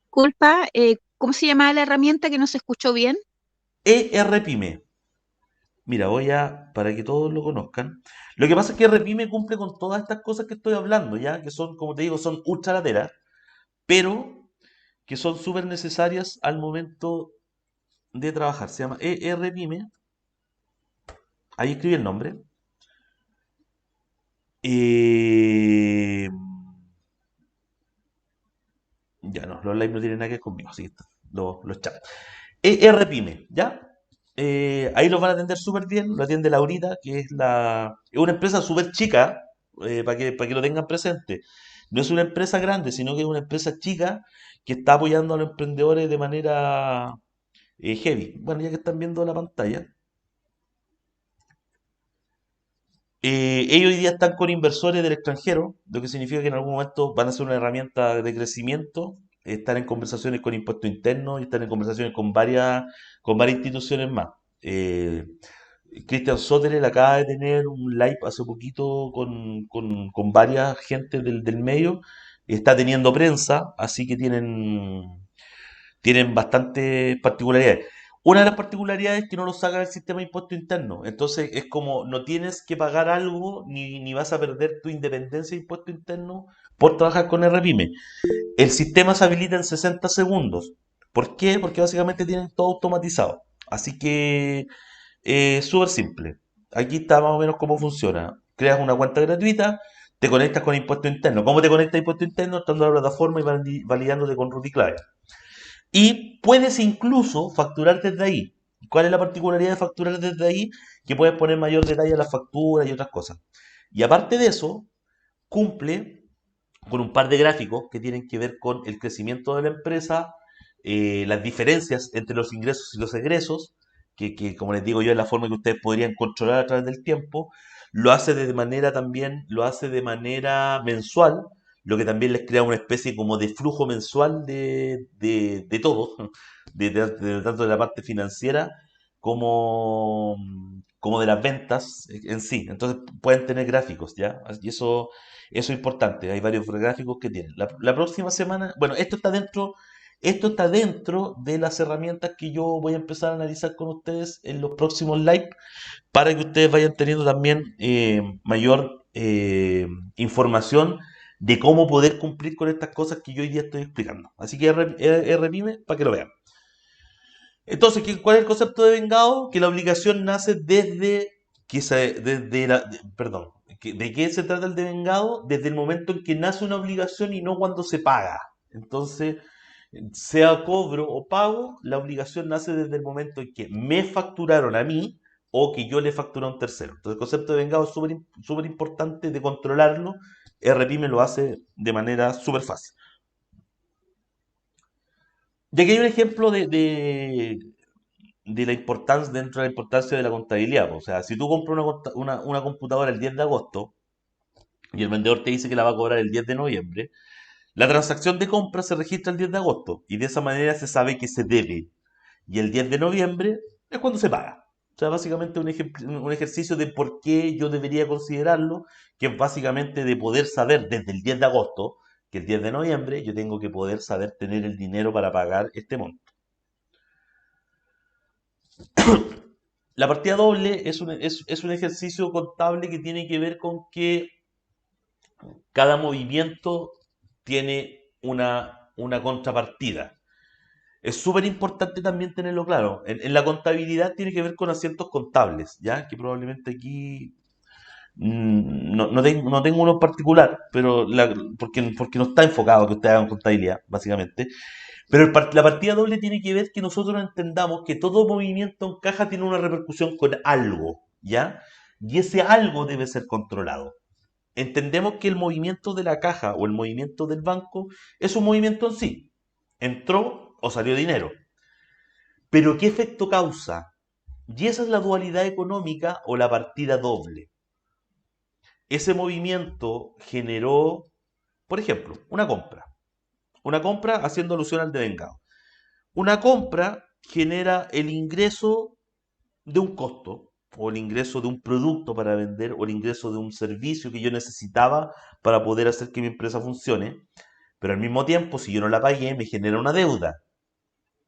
disculpa, ¿cómo se llamaba la herramienta que no se escuchó bien? ERPyme. Mira, para que todos lo conozcan. Lo que pasa es que Repime cumple con todas estas cosas que estoy hablando, ¿ya? Que son, como te digo, son ultra lateras, pero que son súper necesarias al momento de trabajar. Se llama ERPyme. Ahí escribí el nombre. Eh, ya no, los live no tienen nada que ver conmigo, así que los chats. ERPyme, ¿ya? Ahí los van a atender súper bien, lo atiende Laurita, que es una empresa súper chica, para que lo tengan presente. No es una empresa grande, sino que es una empresa chica que está apoyando a los emprendedores de manera heavy. Bueno, ya que están viendo la pantalla, ellos hoy día están con inversores del extranjero, lo que significa que en algún momento van a ser una herramienta de crecimiento. Están en conversaciones con impuestos internos y están en conversaciones con varias instituciones más. Christian Soterer acaba de tener un live hace poquito con varias gente del medio. Está teniendo prensa, así que tienen bastantes particularidades. Una de las particularidades es que no lo saca del sistema de impuesto interno. Entonces es como no tienes que pagar algo ni vas a perder tu independencia de impuesto interno por trabajar con RPyme. El sistema se habilita en 60 segundos. ¿Por qué? Porque básicamente tienen todo automatizado. Así que súper simple. Aquí está más o menos cómo funciona. Creas una cuenta gratuita, te conectas con impuesto interno. ¿Cómo te conectas a impuesto interno? Estando en la plataforma y validándote con root y clave. Y puedes incluso facturar desde ahí. ¿Cuál es la particularidad de facturar desde ahí? Que puedes poner mayor detalle a la factura y otras cosas. Y aparte de eso, cumple con un par de gráficos que tienen que ver con el crecimiento de la empresa, las diferencias entre los ingresos y los egresos, que como les digo yo es la forma que ustedes podrían controlar a través del tiempo. Lo hace de manera mensual, lo que también les crea una especie como de flujo mensual de todo, tanto de la parte financiera como, como de las ventas en sí. Entonces pueden tener gráficos, ¿ya? Y eso es importante. Hay varios gráficos que tienen. La próxima semana, bueno, esto está dentro de las herramientas que yo voy a empezar a analizar con ustedes en los próximos live para que ustedes vayan teniendo también mayor información de cómo poder cumplir con estas cosas que yo hoy día estoy explicando. Así que RPyme para que lo vean. Entonces, ¿cuál es el concepto de vengado? Que la obligación nace perdón, ¿de qué se trata el devengado? Desde el momento en que nace una obligación y no cuando se paga. Entonces, sea cobro o pago, la obligación nace desde el momento en que me facturaron a mí o que yo le facturé a un tercero. Entonces, el concepto de vengado es súper importante de controlarlo. RPyme lo hace de manera súper fácil. Y aquí hay un ejemplo de la importancia, dentro de la importancia de la contabilidad. O sea, si tú compras una computadora el 10 de agosto y el vendedor te dice que la va a cobrar el 10 de noviembre, la transacción de compra se registra el 10 de agosto y de esa manera se sabe que se debe. Y el 10 de noviembre es cuando se paga. O sea, básicamente un ejercicio de por qué yo debería considerarlo, que es básicamente de poder saber desde el 10 de agosto que el 10 de noviembre yo tengo que poder saber tener el dinero para pagar este monto. La partida doble es un ejercicio contable que tiene que ver con que cada movimiento tiene una contrapartida. Es súper importante también tenerlo claro. En la contabilidad tiene que ver con asientos contables, ¿ya? Que probablemente aquí no tengo uno en particular, pero porque no está enfocado que ustedes hagan contabilidad, básicamente. Pero la partida doble tiene que ver que nosotros entendamos que todo movimiento en caja tiene una repercusión con algo, ¿ya? Y ese algo debe ser controlado. Entendemos que el movimiento de la caja o el movimiento del banco es un movimiento en sí. Entró o salió dinero. Pero ¿qué efecto causa? Y esa es la dualidad económica o la partida doble. Ese movimiento generó, por ejemplo, una compra. Una compra haciendo alusión al devengado. Una compra genera el ingreso de un costo, o el ingreso de un producto para vender, o el ingreso de un servicio que yo necesitaba para poder hacer que mi empresa funcione, pero al mismo tiempo, si yo no la pagué, me genera una deuda.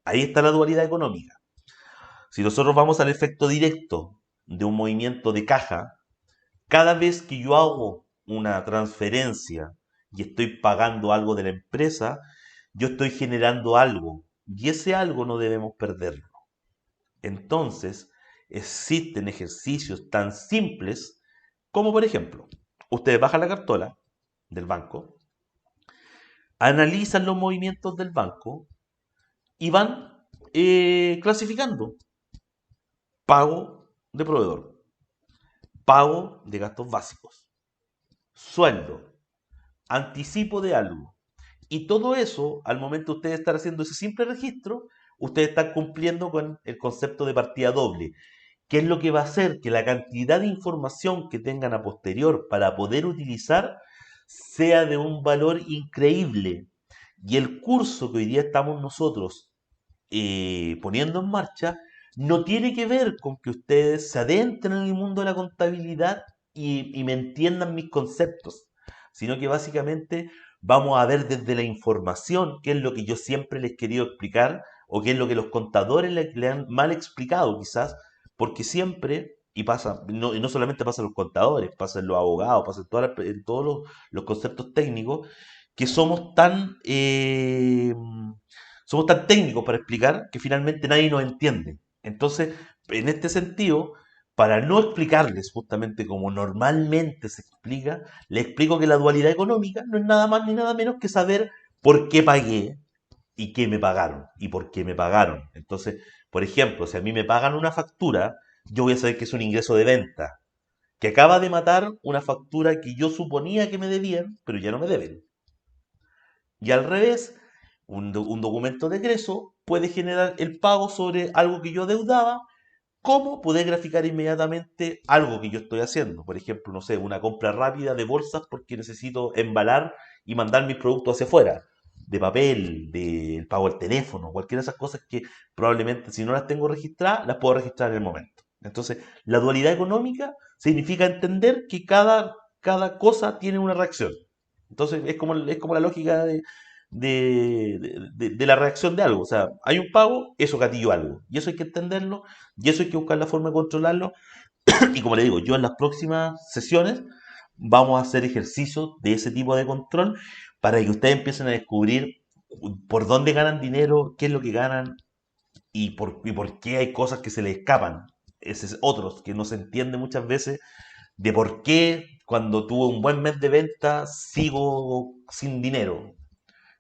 Ahí está la dualidad económica. Si nosotros vamos al efecto directo de un movimiento de caja, cada vez que yo hago una transferencia y estoy pagando algo de la empresa, yo estoy generando algo y ese algo no debemos perderlo. Entonces, existen ejercicios tan simples como, por ejemplo, ustedes bajan la cartola del banco, analizan los movimientos del banco y van clasificando pago de proveedor, pago de gastos básicos, sueldo, anticipo de algo. Y todo eso, al momento de ustedes estar haciendo ese simple registro, ustedes están cumpliendo con el concepto de partida doble, que es lo que va a hacer que la cantidad de información que tengan a posterior para poder utilizar sea de un valor increíble. Y el curso que hoy día estamos nosotros poniendo en marcha no tiene que ver con que ustedes se adentren en el mundo de la contabilidad y me entiendan mis conceptos, sino que básicamente vamos a ver desde la información qué es lo que yo siempre les he querido explicar o qué es lo que los contadores le han mal explicado quizás, porque siempre, y pasa, y no solamente pasa en los contadores, pasa en los abogados, pasa en todos los conceptos técnicos, que somos tan técnicos para explicar que finalmente nadie nos entiende. Entonces, en este sentido, para no explicarles justamente como normalmente se explica, les explico que la dualidad económica no es nada más ni nada menos que saber por qué pagué y qué me pagaron y por qué me pagaron. Entonces, por ejemplo, si a mí me pagan una factura, yo voy a saber que es un ingreso de venta, que acaba de matar una factura que yo suponía que me debían, pero ya no me deben. Y al revés, un documento de egreso puede generar el pago sobre algo que yo adeudaba, como poder graficar inmediatamente algo que yo estoy haciendo. Por ejemplo, no sé, una compra rápida de bolsas porque necesito embalar y mandar mis productos hacia afuera, de papel, del pago al teléfono, cualquiera de esas cosas que probablemente si no las tengo registradas, las puedo registrar en el momento. Entonces, la dualidad económica significa entender que cada cosa tiene una reacción. Entonces, es como la lógica de la reacción de algo. O sea, hay un pago, eso gatilló algo. Y eso hay que entenderlo, y eso hay que buscar la forma de controlarlo. Y como le digo, yo en las próximas sesiones vamos a hacer ejercicios de ese tipo de control para que ustedes empiecen a descubrir por dónde ganan dinero, qué es lo que ganan y por qué hay cosas que se les escapan. Ese es otros que no se entiende muchas veces de por qué cuando tuve un buen mes de venta sigo sin dinero.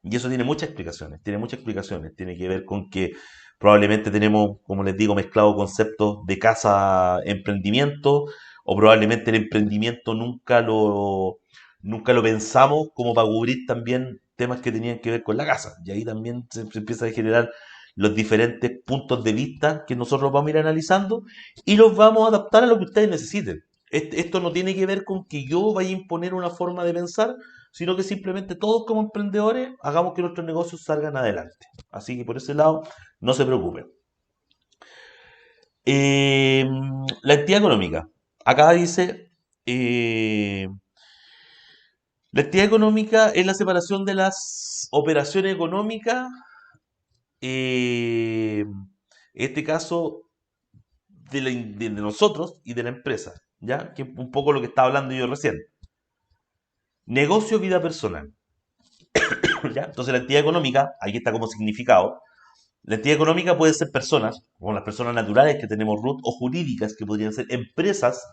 Y eso tiene muchas explicaciones, tiene muchas explicaciones. Tiene que ver con que probablemente tenemos, como les digo, mezclado conceptos de casa emprendimiento, o probablemente el emprendimiento nunca lo pensamos como para cubrir también temas que tenían que ver con la casa. Y ahí también se empieza a generar los diferentes puntos de vista que nosotros vamos a ir analizando y los vamos a adaptar a lo que ustedes necesiten. Esto no tiene que ver con que yo vaya a imponer una forma de pensar, sino que simplemente todos como emprendedores hagamos que nuestros negocios salgan adelante. Así que por ese lado, no se preocupen. Eh, la entidad económica. Acá dice, la entidad económica es la separación de las operaciones económicas, en este caso de nosotros y de la empresa, ¿ya? Que es un poco lo que estaba hablando yo recién. Negocio, vida personal. ¿Ya? Entonces la entidad económica, aquí está como significado, la entidad económica puede ser personas, como las personas naturales que tenemos RUT, o jurídicas que podrían ser empresas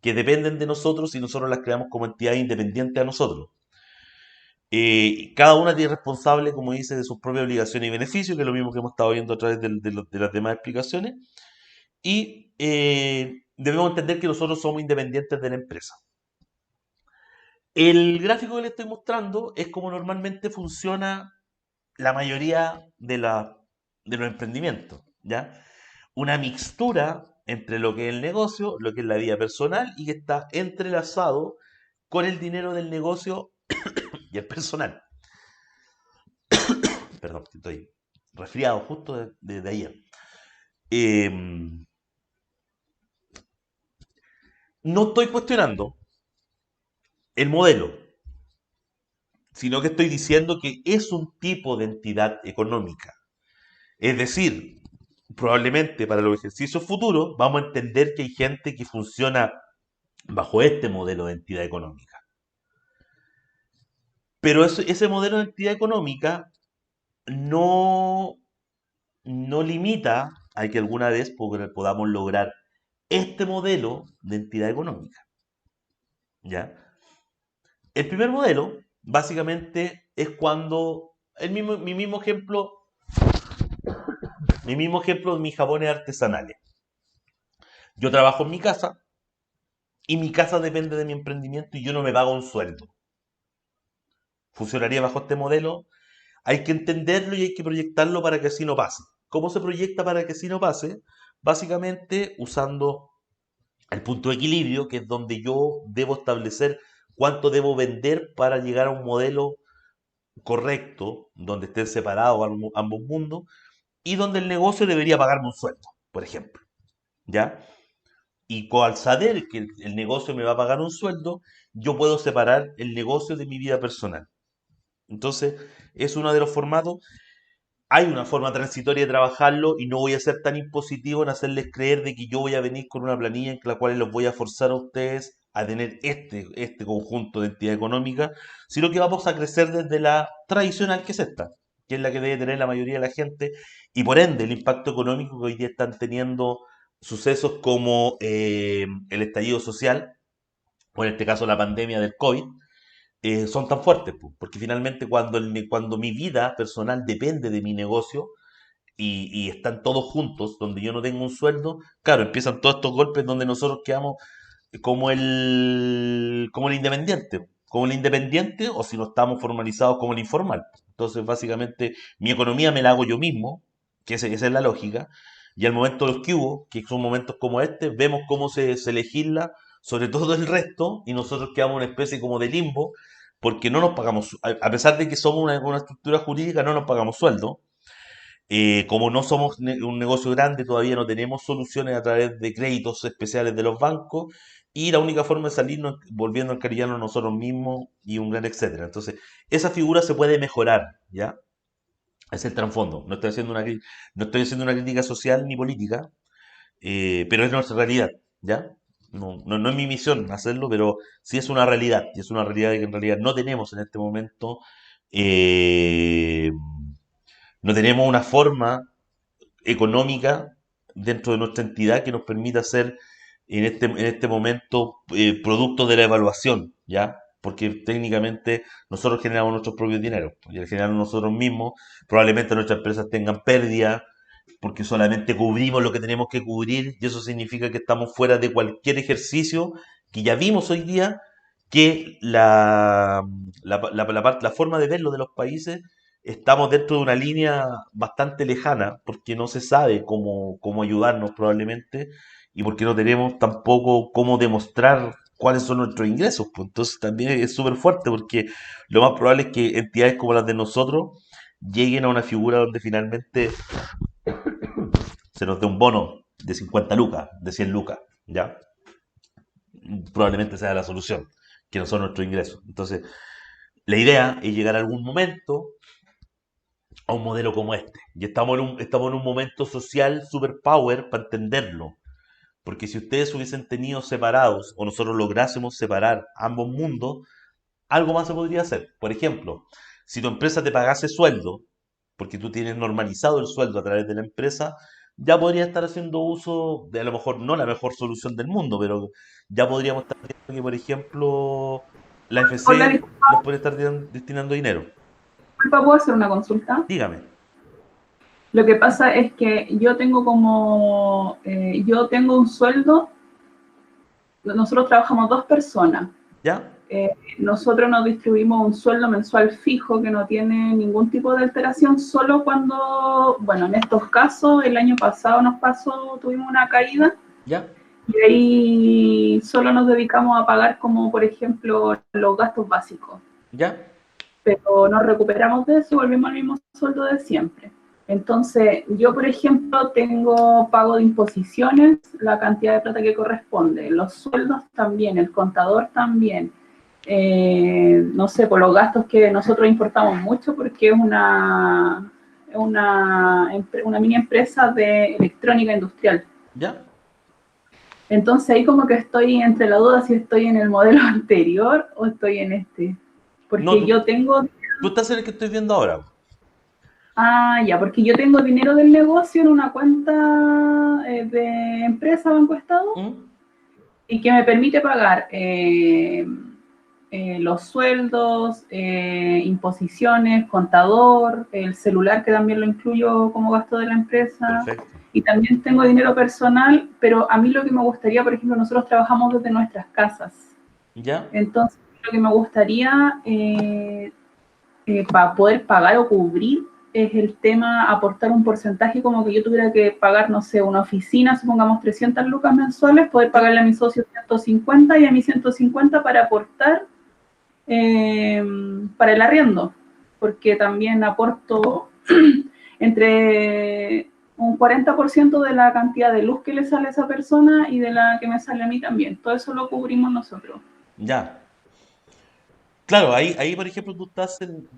que dependen de nosotros y nosotros las creamos como entidades independientes a nosotros. Cada una tiene responsable, como dice, de sus propias obligaciones y beneficios, que es lo mismo que hemos estado viendo a través de las demás explicaciones. Y debemos entender que nosotros somos independientes de la empresa. El gráfico que les estoy mostrando es como normalmente funciona la mayoría de los emprendimientos, ¿ya? Una mixtura entre lo que es el negocio, lo que es la vida personal y que está entrelazado con el dinero del negocio y el personal. Perdón, estoy resfriado justo de ayer. Eh, no estoy cuestionando el modelo, sino que estoy diciendo que es un tipo de entidad económica. Es decir, probablemente para los ejercicios futuros vamos a entender que hay gente que funciona bajo este modelo de entidad económica. Pero ese modelo de entidad económica no, no limita a que alguna vez podamos lograr este modelo de entidad económica. ¿Ya? El primer modelo, básicamente, es cuando mi mismo ejemplo de mis jabones artesanales. Yo trabajo en mi casa y mi casa depende de mi emprendimiento y yo no me pago un sueldo. Funcionaría bajo este modelo. Hay que entenderlo y hay que proyectarlo para que así no pase. ¿Cómo se proyecta para que así no pase? Básicamente usando el punto de equilibrio, que es donde yo debo establecer cuánto debo vender para llegar a un modelo correcto, donde estén separados ambos mundos y donde el negocio debería pagarme un sueldo. por ejemplo, ¿ya? Y al saber que el negocio me va a pagar un sueldo, yo puedo separar el negocio de mi vida personal. Entonces, es uno de los formatos. Hay una forma transitoria de trabajarlo y no voy a ser tan impositivo en hacerles creer de que yo voy a venir con una planilla en la cual los voy a forzar a ustedes a tener este conjunto de entidad económica, sino que vamos a crecer desde la tradicional que es esta, que es la que debe tener la mayoría de la gente, y por ende el impacto económico que hoy día están teniendo sucesos como el estallido social, o en este caso la pandemia del COVID, son tan fuertes, po, porque finalmente cuando mi vida personal depende de mi negocio y están todos juntos, donde yo no tengo un sueldo, claro, empiezan todos estos golpes donde nosotros quedamos como el independiente, o si no estamos formalizados como el informal. Entonces, básicamente, mi economía me la hago yo mismo, que esa es la lógica, y al momento de los que hubo, que son momentos como este, vemos cómo se legisla sobre todo el resto, y nosotros quedamos en una especie como de limbo, porque no nos pagamos, a pesar de que somos una estructura jurídica, no nos pagamos sueldo. Como no somos un negocio grande, todavía no tenemos soluciones a través de créditos especiales de los bancos, y la única forma de salirnos es volviendo a encariñarnos nosotros mismos y un gran etcétera. Entonces, esa figura se puede mejorar, ¿ya? Es el trasfondo. No estoy haciendo una crítica social ni política, pero es nuestra realidad, ¿ya? No es mi misión hacerlo, pero sí es una realidad, y es una realidad que en realidad no tenemos en este momento, eh, no tenemos una forma económica dentro de nuestra entidad que nos permita ser en este momento producto de la evaluación, ¿ya? Porque técnicamente nosotros generamos nuestros propios dineros, y al generar nosotros mismos, probablemente nuestras empresas tengan pérdida, porque solamente cubrimos lo que tenemos que cubrir, y eso significa que estamos fuera de cualquier ejercicio que ya vimos hoy día, que la forma de verlo de los países, estamos dentro de una línea bastante lejana, porque no se sabe cómo ayudarnos probablemente, y porque no tenemos tampoco cómo demostrar cuáles son nuestros ingresos, pues. Entonces también es súper fuerte, porque lo más probable es que entidades como las de nosotros lleguen a una figura donde finalmente se nos dé un bono de 50 lucas, de 100 lucas, ¿ya? Probablemente sea la solución, que no son nuestros ingresos. Entonces, la idea es llegar a algún momento a un modelo como este. Y estamos en un momento social super power para entenderlo. Porque si ustedes hubiesen tenido separados, o nosotros lográsemos separar ambos mundos, algo más se podría hacer. Por ejemplo, si tu empresa te pagase sueldo, porque tú tienes normalizado el sueldo a través de la empresa, ya podría estar haciendo uso de, a lo mejor no la mejor solución del mundo, pero ya podríamos estar viendo que, por ejemplo, la Hola, FC nos puede estar destinando dinero. disculpa, ¿puedo hacer una consulta? Dígame. Lo que pasa es que yo tengo un sueldo, nosotros trabajamos 2 personas. ¿Ya? Nosotros nos distribuimos un sueldo mensual fijo que no tiene ningún tipo de alteración, solo cuando, bueno, en estos casos, el año pasado tuvimos una caída, ¿Ya? y ahí solo nos dedicamos a pagar como, por ejemplo, los gastos básicos. ¿Ya? Pero nos recuperamos de eso y volvimos al mismo sueldo de siempre. Entonces, yo, por ejemplo, tengo pago de imposiciones, la cantidad de plata que corresponde, los sueldos también, el contador también, no sé, por los gastos que nosotros importamos mucho porque es una mini empresa de electrónica industrial. ¿Ya? Entonces ahí como que estoy entre la duda si estoy en el modelo anterior o estoy en este. No, Porque yo tengo tú estás en el que estoy viendo ahora. ya, porque yo tengo dinero del negocio en una cuenta de empresa Banco Estado ¿Mm? y que me permite pagar los sueldos, imposiciones, contador, el celular que también lo incluyo como gasto de la empresa, Perfecto. y también tengo dinero personal, pero a mí lo que me gustaría, por ejemplo, nosotros trabajamos desde nuestras casas, ¿Ya? entonces lo que me gustaría para poder pagar o cubrir es el tema aportar un porcentaje, como que yo tuviera que pagar, no sé, una oficina, supongamos 300 lucas mensuales, poder pagarle a mi socio 150 y a mí 150 para aportar para el arriendo, porque también aporto entre un 40% de la cantidad de luz que le sale a esa persona y de la que me sale a mí también. Todo eso lo cubrimos nosotros. Ya. Claro, ahí por ejemplo, tú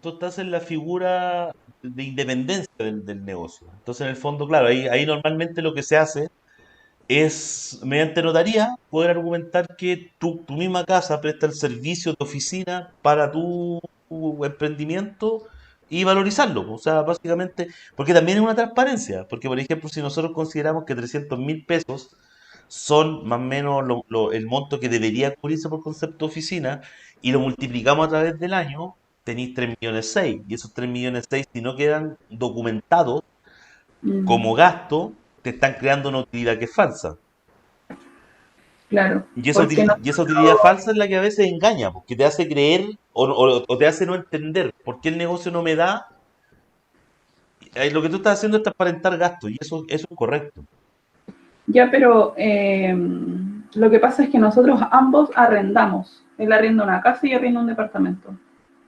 estás en la figura de independencia del negocio. Entonces, en el fondo, claro, ahí normalmente lo que se hace es, mediante notaría, poder argumentar que tu misma casa presta el servicio de oficina para tu emprendimiento y valorizarlo. O sea, básicamente, porque también es una transparencia. Porque, por ejemplo, si nosotros consideramos que 300.000 pesos son más o menos el monto que debería cubrirse por concepto de oficina y lo multiplicamos a través del año, tenéis 3.600.000. Y esos 3.600.000, si no quedan documentados como Mm, gasto, te están creando una utilidad que es falsa. claro, Y esa, porque utilidad, y esa utilidad nosotros, falsa es la que a veces engaña, porque te hace creer o te hace no entender por qué el negocio no me da. Lo que tú estás haciendo es transparentar gastos y eso es correcto. ya, pero lo que pasa es que nosotros ambos arrendamos. Él arrienda una casa y yo arriendo un departamento.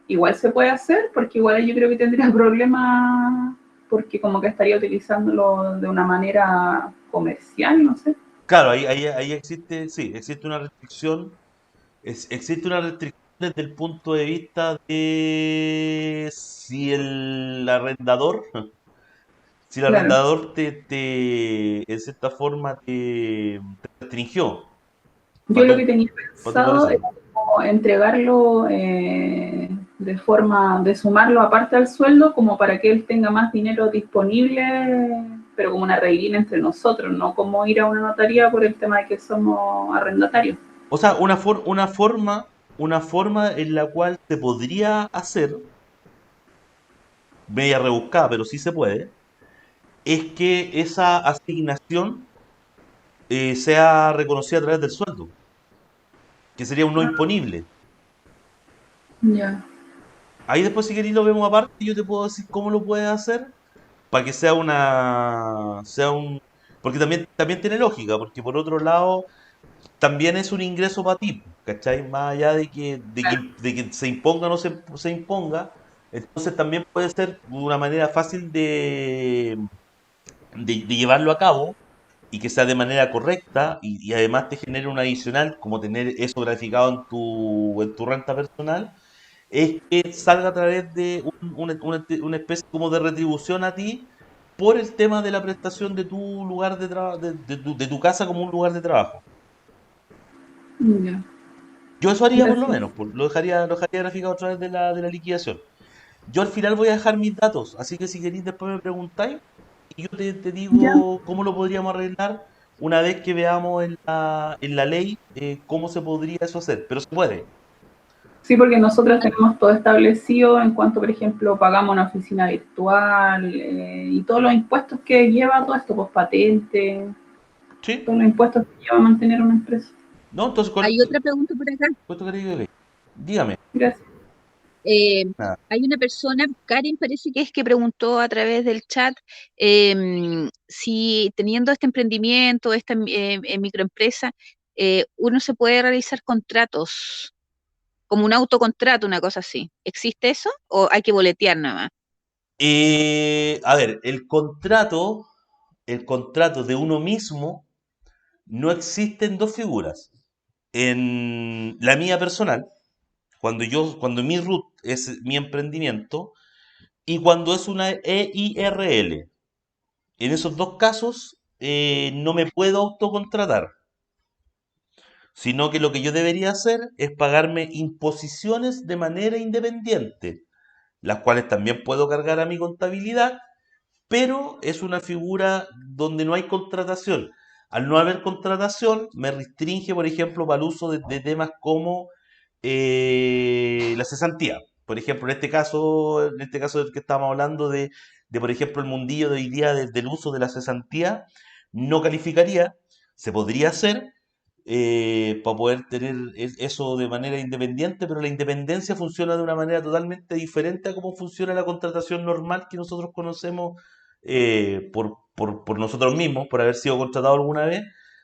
Igual se puede hacer, porque igual yo creo que tendría problemas, porque como que estaría utilizándolo de una manera comercial, no sé. Claro, ahí existe, sí, existe una restricción desde el punto de vista de si el arrendador, si el Claro. arrendador en cierta forma te restringió Yo para lo que tú, tenía para tú poder pensado era hacerlo. como entregarlo de forma de sumarlo aparte del sueldo, como para que él tenga más dinero disponible, pero como una reguina entre nosotros, no como ir a una notaría por el tema de que somos arrendatarios. O sea, una forma en la cual se podría hacer, media rebuscada, pero sí se puede, es que esa asignación sea reconocida a través del sueldo, que sería un no imponible. Ya. Ahí después si queréis lo vemos aparte y yo te puedo decir cómo lo puedes hacer para que porque también tiene lógica, porque por otro lado también es un ingreso para ti, ¿cachai? Más allá de que se imponga o no se imponga, entonces también puede ser una manera fácil de llevarlo a cabo y que sea de manera correcta y además te genere un adicional, como tener eso gratificado en tu renta personal, es que salga a través de una especie como de retribución a ti por el tema de la prestación de tu lugar de trabajo, de tu casa como un lugar de trabajo. Ya. Yo eso haría por lo Gracias. menos, lo dejaría graficado a través de la liquidación. Yo al final voy a dejar mis datos, así que si queréis después me preguntáis y yo te Ya. digo cómo lo podríamos arreglar una vez que veamos en la ley cómo se podría eso hacer. Pero se puede. Sí, porque nosotros tenemos todo establecido en cuanto, por ejemplo, pagamos una oficina virtual y todos los impuestos que lleva todo esto, pues patentes, ¿Sí? todos los impuestos que lleva a mantener una empresa. ¿No? Entonces, Hay otra pregunta por acá. ¿cuánto queréis que leí? Dígame. Gracias. Eh, Nada. Hay una persona, Karen parece que es que preguntó a través del chat si teniendo este emprendimiento, esta microempresa, uno se puede realizar contratos, como un autocontrato, una cosa así. ¿Existe eso o hay que boletear nada más? A ver, el contrato de uno mismo no existe en dos figuras. En la mía personal, cuando mi root es mi emprendimiento, y cuando es una EIRL. En esos dos casos no me puedo autocontratar, sino que lo que yo debería hacer es pagarme imposiciones de manera independiente, las cuales también puedo cargar a mi contabilidad, pero es una figura donde no hay contratación. Al no haber contratación, me restringe, por ejemplo, para el uso de temas como la cesantía. Por ejemplo, en este caso del que estábamos hablando por ejemplo, el mundillo de hoy día del uso de la cesantía, no calificaría, se podría hacer para poder tener eso de manera independiente, pero la independencia funciona de una manera totalmente diferente a cómo funciona la contratación normal que nosotros conocemos por nosotros mismos, por haber sido contratado alguna vez,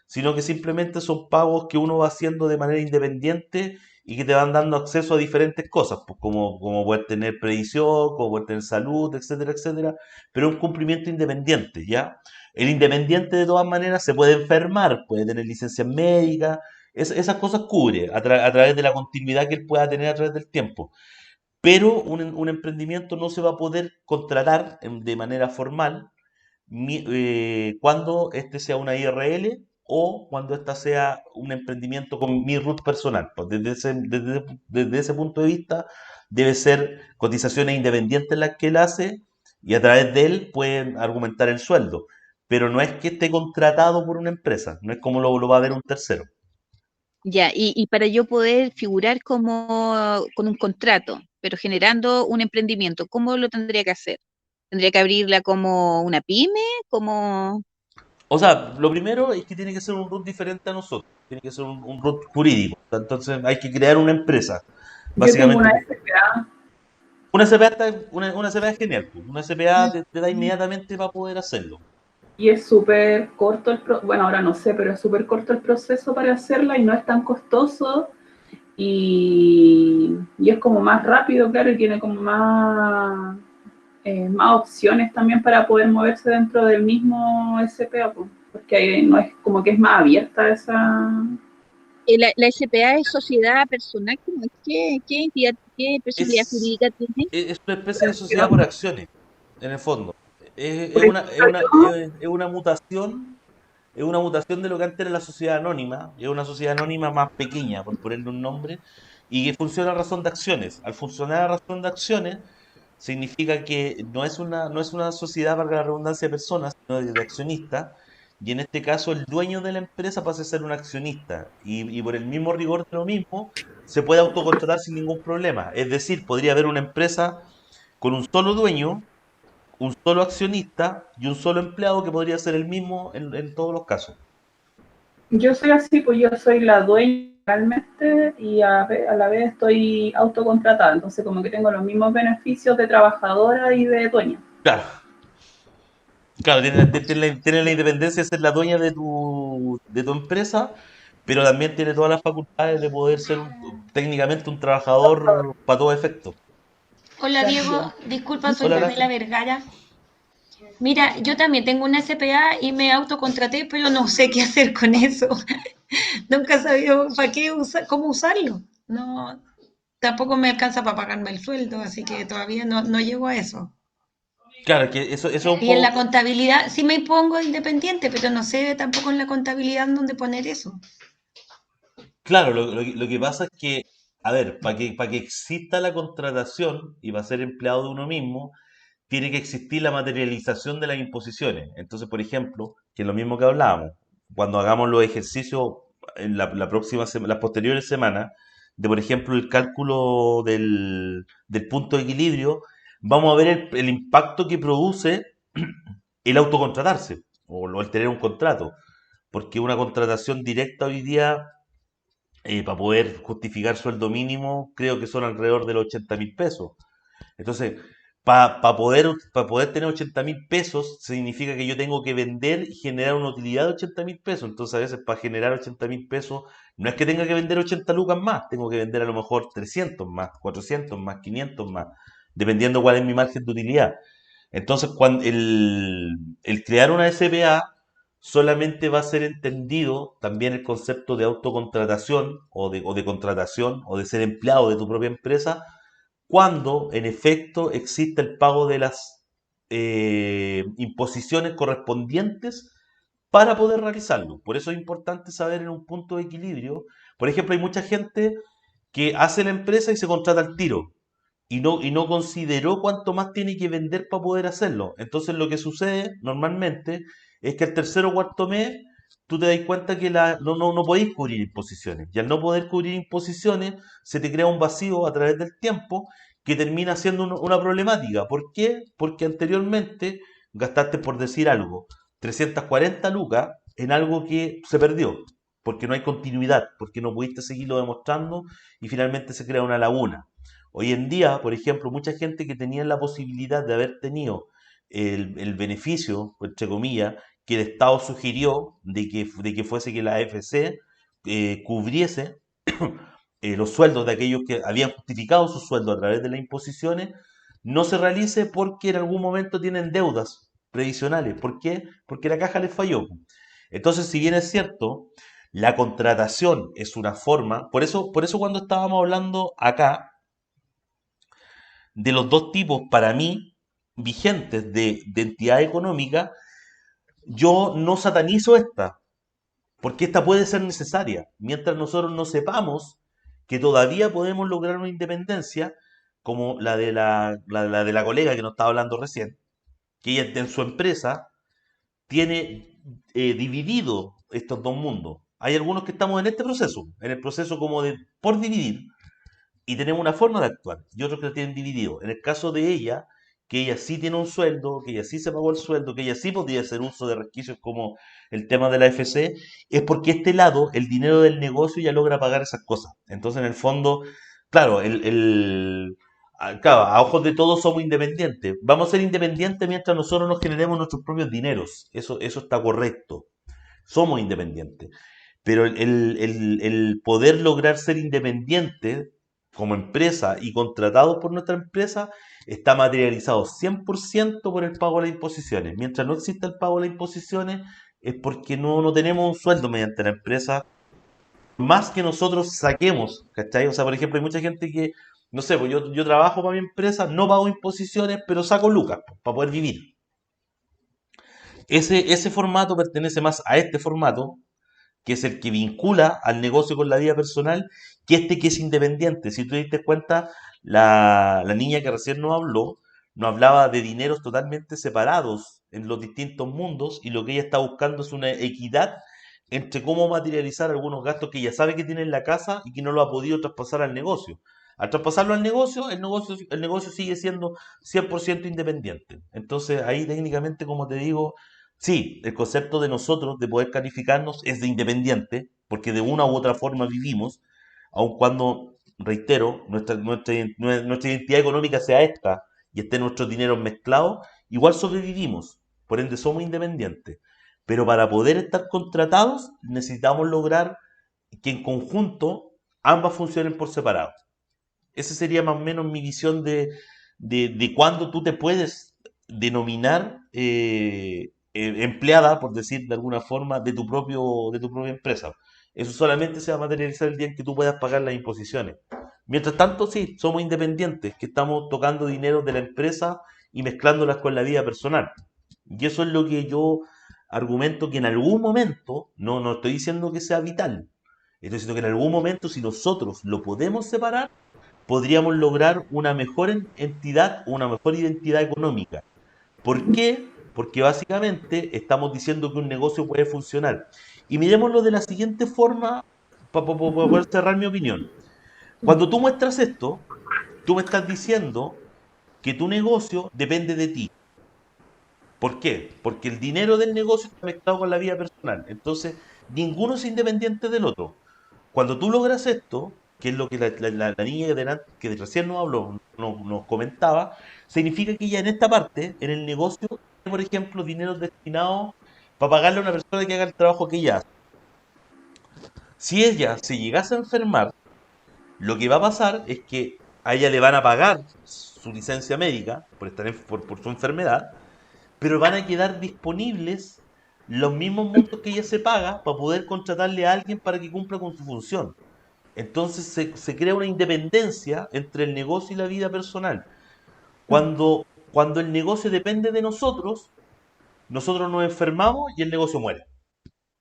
sino que simplemente son pagos que uno va haciendo de manera independiente y que te van dando acceso a diferentes cosas, pues como poder tener previsión, como poder tener salud, etcétera, etcétera, pero un cumplimiento independiente, ¿ya? El independiente de todas maneras se puede enfermar, puede tener licencias médicas, esas cosas cubre a través de la continuidad que él pueda tener a través del tiempo. Pero un emprendimiento no se va a poder contratar de manera formal cuando este sea una IRL o cuando esta sea un emprendimiento con mi root personal. Pues desde ese punto de vista, debe ser cotizaciones independientes las que él hace y a través de él pueden argumentar el sueldo. Pero no es que esté contratado por una empresa, no es como lo va a ver un tercero. Ya, y para yo poder figurar como con un contrato, pero generando un emprendimiento, ¿cómo lo tendría que hacer? ¿Tendría que abrirla como una pyme? Como... O sea, lo primero es que tiene que ser un root diferente a nosotros, tiene que ser un root jurídico. Entonces hay que crear una empresa. Yo tengo Básicamente, una SPA. una CPA, una CPA es genial, pues. Una CPA te da inmediatamente para poder hacerlo. Y es súper corto bueno, ahora no sé, pero es súper corto el proceso para hacerla y no es tan costoso y es como más rápido, claro, y tiene como más opciones también para poder moverse dentro del mismo SPA, pues, porque ahí no es como que es más abierta esa... La SPA es sociedad personal, ¿cómo es? ¿Qué entidad, qué personalidad Es, jurídica tiene? es una especie de sociedad por acciones, en el fondo. Por ejemplo, yo, Es una mutación de lo que antes era la sociedad anónima, es una sociedad anónima más pequeña, por ponerle un nombre, y que funciona a razón de acciones. Al funcionar a razón de acciones, significa que no es una sociedad, valga la redundancia, de personas, sino de accionistas, y en este caso el dueño de la empresa pasa a ser un accionista, y por el mismo rigor de lo mismo, se puede autocontratar sin ningún problema. Es decir, podría haber una empresa con un solo dueño, un solo accionista y un solo empleado que podría ser el mismo en todos los casos. yo soy así, pues yo soy la dueña realmente y a la vez estoy autocontratada, entonces como que tengo los mismos beneficios de trabajadora y de dueña. Claro, claro, tiene la independencia de ser la dueña de tu empresa, pero también tiene todas las facultades de poder ser técnicamente un trabajador para todo efecto. Hola Diego, disculpa, soy Hola, Pamela Laje. Vergara. Mira, yo también tengo una SPA y me autocontraté, pero no sé qué hacer con eso. Nunca he sabido para qué cómo usarlo. No, tampoco me alcanza para pagarme el sueldo, así que todavía no llego a eso. Claro, que eso es un Y en la poco. contabilidad sí me pongo independiente, pero no sé tampoco en la contabilidad dónde poner eso. Claro, lo que pasa es que, a ver, para que exista la contratación y para ser empleado de uno mismo, tiene que existir la materialización de las imposiciones. Entonces, por ejemplo, que es lo mismo que hablábamos, cuando hagamos los ejercicios en las posteriores semanas, de por ejemplo el cálculo del punto de equilibrio, vamos a ver el impacto que produce el autocontratarse o el tener un contrato. Porque una contratación directa hoy día, para poder justificar sueldo mínimo, creo que son alrededor de los 80.000 pesos. Entonces, para poder tener 80.000 pesos, significa que yo tengo que vender y generar una utilidad de 80.000 pesos. Entonces, a veces para generar 80.000 pesos, no es que tenga que vender 80 lucas más, tengo que vender a lo mejor 300 más, 400 más, 500 más, dependiendo cuál es mi margen de utilidad. Entonces, cuando el crear una SPA solamente va a ser entendido también el concepto de autocontratación o de contratación o de ser empleado de tu propia empresa cuando en efecto existe el pago de las imposiciones correspondientes para poder realizarlo. Por eso es importante saber en un punto de equilibrio. Por ejemplo, hay mucha gente que hace la empresa y se contrata al tiro y no consideró cuánto más tiene que vender para poder hacerlo. Entonces lo que sucede normalmente es que el tercer o cuarto mes tú te das cuenta que no podéis cubrir imposiciones. Y al no poder cubrir imposiciones, se te crea un vacío a través del tiempo que termina siendo una problemática. ¿Por qué? Porque anteriormente gastaste, por decir algo, 340 lucas en algo que se perdió, porque no hay continuidad, porque no pudiste seguirlo demostrando y finalmente se crea una laguna. Hoy en día, por ejemplo, mucha gente que tenía la posibilidad de haber tenido el beneficio, entre comillas, que el Estado sugirió de que fuese que la AFC cubriese, los sueldos de aquellos que habían justificado sus sueldos a través de las imposiciones, no se realice porque en algún momento tienen deudas previsionales. ¿Por qué? Porque la caja les falló. Entonces, si bien es cierto, la contratación es una forma, por eso cuando estábamos hablando acá de los dos tipos para mí vigentes de entidad económica, yo no satanizo esta, porque esta puede ser necesaria. Mientras nosotros no sepamos que todavía podemos lograr una independencia, como la de la colega que nos estaba hablando recién, que ella en su empresa tiene dividido estos dos mundos. Hay algunos que estamos en este proceso, en el proceso como de por dividir, y tenemos una forma de actuar, y otros que lo tienen dividido. En el caso de ella, que ella sí tiene un sueldo, que ella sí se pagó el sueldo, que ella sí podía hacer uso de resquicios como el tema de la FC, es porque este lado, el dinero del negocio, ya logra pagar esas cosas. Entonces, en el fondo, claro, claro, a ojos de todos somos independientes. Vamos a ser independientes mientras nosotros nos generemos nuestros propios dineros. Eso está correcto. Somos independientes. Pero el poder lograr ser independiente como empresa y contratados por nuestra empresa está materializado 100% por el pago de las imposiciones. Mientras no exista el pago de las imposiciones es porque no tenemos un sueldo mediante la empresa, más que nosotros saquemos, ¿cachai? O sea, por ejemplo, hay mucha gente que, no sé, pues yo trabajo para mi empresa, no pago imposiciones, pero saco lucas para poder vivir. Ese formato pertenece más a este formato, que es el que vincula al negocio con la vida personal, que este que es independiente. Si tú te diste cuenta, la niña que recién nos hablaba de dineros totalmente separados en los distintos mundos, y lo que ella está buscando es una equidad entre cómo materializar algunos gastos que ella sabe que tiene en la casa y que no lo ha podido traspasar al negocio. Al traspasarlo al negocio, el negocio sigue siendo 100% independiente. Entonces ahí técnicamente, como te digo, sí, el concepto de nosotros de poder calificarnos es de independiente, porque de una u otra forma vivimos, aun cuando, reitero, nuestra identidad económica sea esta y estén nuestros dineros mezclados, igual sobrevivimos, por ende somos independientes. Pero para poder estar contratados necesitamos lograr que en conjunto ambas funcionen por separado. Esa sería más o menos mi visión de cuándo tú te puedes denominar empleada, por decir de alguna forma, de tu propia empresa. Eso solamente se va a materializar el día en que tú puedas pagar las imposiciones. Mientras tanto, sí, somos independientes, que estamos tocando dinero de la empresa y mezclándolas con la vida personal. Y eso es lo que yo argumento, que en algún momento, no estoy diciendo que sea vital, estoy diciendo que en algún momento, si nosotros lo podemos separar, podríamos lograr una mejor entidad, una mejor identidad económica. ¿Por qué? Porque básicamente estamos diciendo que un negocio puede funcionar. Y miremoslo de la siguiente forma para poder cerrar mi opinión. Cuando tú muestras esto, tú me estás diciendo que tu negocio depende de ti. ¿Por qué? Porque el dinero del negocio está mezclado con la vida personal. Entonces, ninguno es independiente del otro. Cuando tú logras esto, que es lo que la niña que recién nos habló, nos comentaba, significa que ella en esta parte, en el negocio, tiene, por ejemplo, dinero destinado para pagarle a una persona que haga el trabajo que ella hace. Si ella se llegase a enfermar, lo que va a pasar es que a ella le van a pagar su licencia médica por su enfermedad, pero van a quedar disponibles los mismos montos que ella se paga para poder contratarle a alguien para que cumpla con su función. Entonces se crea una independencia entre el negocio y la vida personal. Cuando el negocio depende de nosotros, nosotros nos enfermamos y el negocio muere.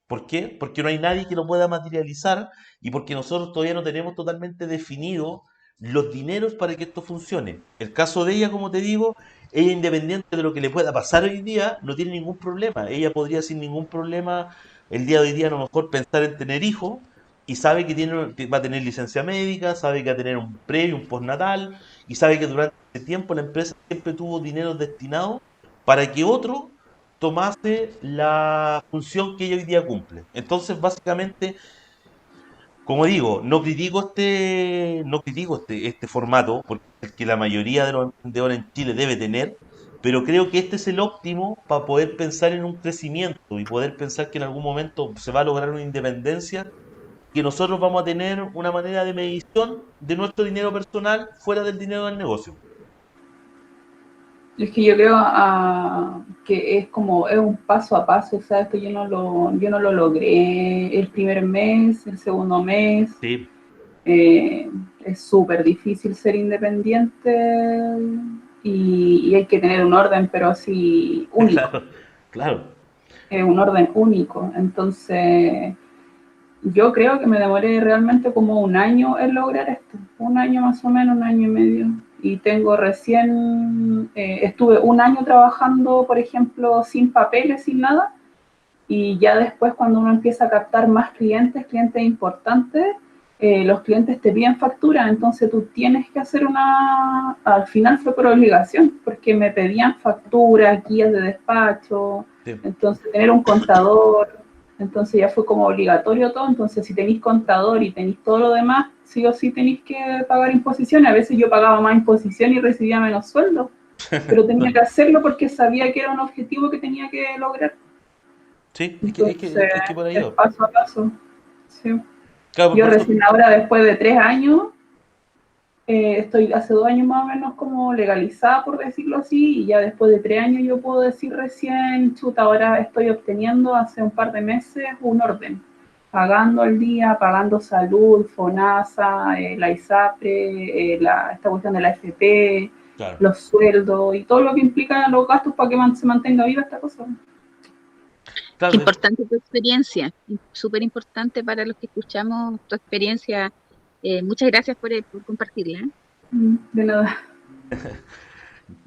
¿Por qué? Porque no hay nadie que lo pueda materializar, y porque nosotros todavía no tenemos totalmente definido los dineros para que esto funcione. El caso de ella, como te digo, ella, independiente de lo que le pueda pasar hoy día, no tiene ningún problema. Ella podría sin ningún problema el día de hoy día a lo mejor pensar en tener hijos, y sabe que va a tener licencia médica, sabe que va a tener un previo, un postnatal, y sabe que durante ese tiempo la empresa siempre tuvo dinero destinado para que otro tomase la función que ella hoy día cumple. Entonces, básicamente, como digo, no critico este formato, porque es el que la mayoría de los emprendedores en Chile debe tener, pero creo que este es el óptimo para poder pensar en un crecimiento y poder pensar que en algún momento se va a lograr una independencia que nosotros vamos a tener una manera de medición de nuestro dinero personal fuera del dinero del negocio. Es que yo creo que es como, es un paso a paso, o sea, esto yo no lo logré el primer mes, el segundo mes. Sí, Es súper difícil ser independiente y hay que tener un orden, pero así único, claro, claro. un orden único. Entonces, yo creo que me demoré realmente como un año en lograr esto, un año más o menos, un año y medio. Y tengo recién, estuve un año trabajando, por ejemplo, sin papeles, sin nada, y ya después cuando uno empieza a captar más clientes, clientes importantes, los clientes te piden factura, entonces tú tienes que hacer al final fue por obligación, porque me pedían facturas, guías de despacho, Sí. entonces tener un contador, entonces ya fue como obligatorio todo, entonces si tenéis contador y tenéis todo lo demás, sí o sí tenéis que pagar imposiciones, a veces yo pagaba más imposición y recibía menos sueldo, pero tenía que hacerlo porque sabía que era un objetivo que tenía que lograr. Sí, Entonces, es que por ahí es va. paso a paso. Sí. Claro, Yo por eso. recién ahora, después de 3 años, estoy hace 2 años más o menos como legalizada, por decirlo así, y ya después de 3 años yo puedo decir recién, chuta, ahora estoy obteniendo hace un par de meses un orden, pagando al día, pagando salud, FONASA, la ISAPRE, esta cuestión de la FP, Claro. los sueldos y todo lo que implica los gastos para que se mantenga viva esta cosa. Qué Claro, importante tu experiencia, súper importante para los que escuchamos tu experiencia. Muchas gracias por compartirla. De nada.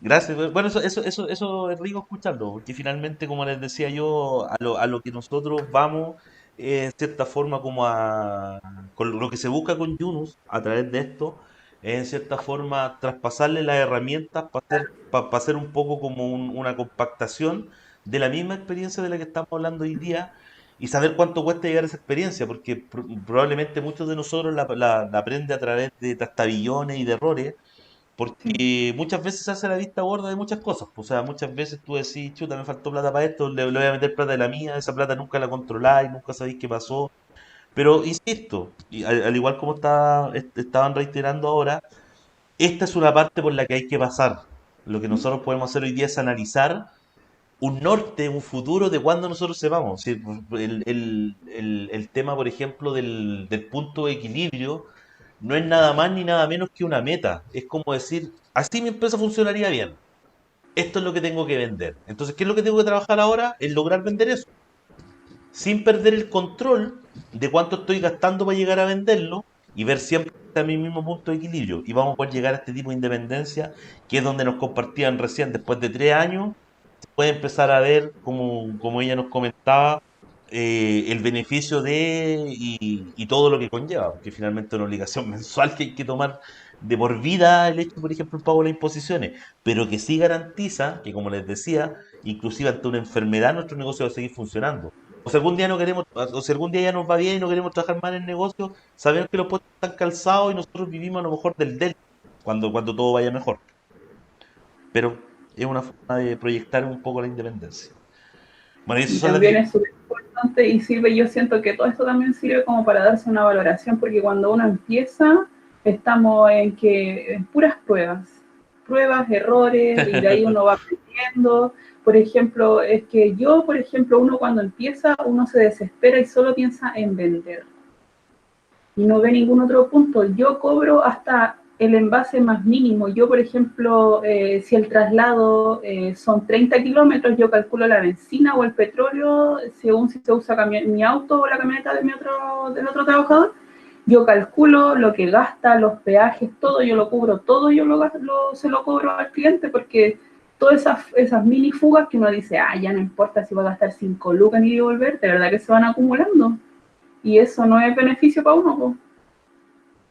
gracias. Bueno, eso es rico escucharlo, porque finalmente, como les decía yo, a lo que nosotros vamos, de cierta forma, con lo que se busca con Yunus a través de esto, es en cierta forma traspasarle las herramientas para hacer un poco como una compactación de la misma experiencia de la que estamos hablando hoy día y saber cuánto cuesta llegar a esa experiencia, porque probablemente muchos de nosotros la aprende a través de trastabillones y de errores Sí. porque muchas veces se hace la vista gorda de muchas cosas. O sea, muchas veces tú decís, chuta, me faltó plata para esto, le voy a meter plata de la mía, esa plata nunca la controláis, nunca sabéis qué pasó. Pero insisto, y al igual como estaban reiterando ahora, esta es una parte por la que hay que pasar. Lo que nosotros podemos hacer hoy día es analizar un norte, un futuro de cuándo nosotros sepamos. Si el tema, por ejemplo, del punto de equilibrio no es nada más ni nada menos que una meta. Es como decir, así mi empresa funcionaría bien. Esto es lo que tengo que vender. Entonces, ¿qué es lo que tengo que trabajar ahora? Es lograr vender eso. Sin perder el control de cuánto estoy gastando para llegar a venderlo y ver siempre a mi mismo punto de equilibrio. Y vamos a poder llegar a este tipo de independencia, que es donde nos compartían recién, después de 3 años, puede empezar a ver, como ella nos comentaba, el beneficio y todo lo que conlleva, porque finalmente es una obligación mensual que hay que tomar de por vida el hecho, por ejemplo, el pago de las imposiciones, pero que sí garantiza que, como les decía, inclusive ante una enfermedad nuestro negocio va a seguir funcionando. O si algún día no queremos, o si algún día ya nos va bien y no queremos trabajar más en el negocio, sabemos que los puestos están calzados y nosotros vivimos a lo mejor del cuando todo vaya mejor. Pero es una forma de proyectar un poco la independencia. Bueno, y esas Y son las también es súper importante y sirve, yo siento que todo esto también sirve como para darse una valoración, porque cuando uno empieza, estamos en puras pruebas, pruebas, errores, y de ahí uno va aprendiendo. Por ejemplo, es que yo, por ejemplo, uno cuando empieza, uno se desespera y solo piensa en vender y no ve ningún otro punto. Yo cobro hasta el envase más mínimo. Yo, por ejemplo, si el traslado son 30 kilómetros, yo calculo la benzina o el petróleo, según si se usa mi auto o la camioneta del otro trabajador. Yo calculo lo que gasta, los peajes, todo, yo lo cubro, todo yo se lo cobro al cliente porque todas esas mini fugas que uno dice, ya no importa si va a gastar 5 lucas ni devolver, de verdad que se van acumulando. Y eso no es beneficio para uno, po.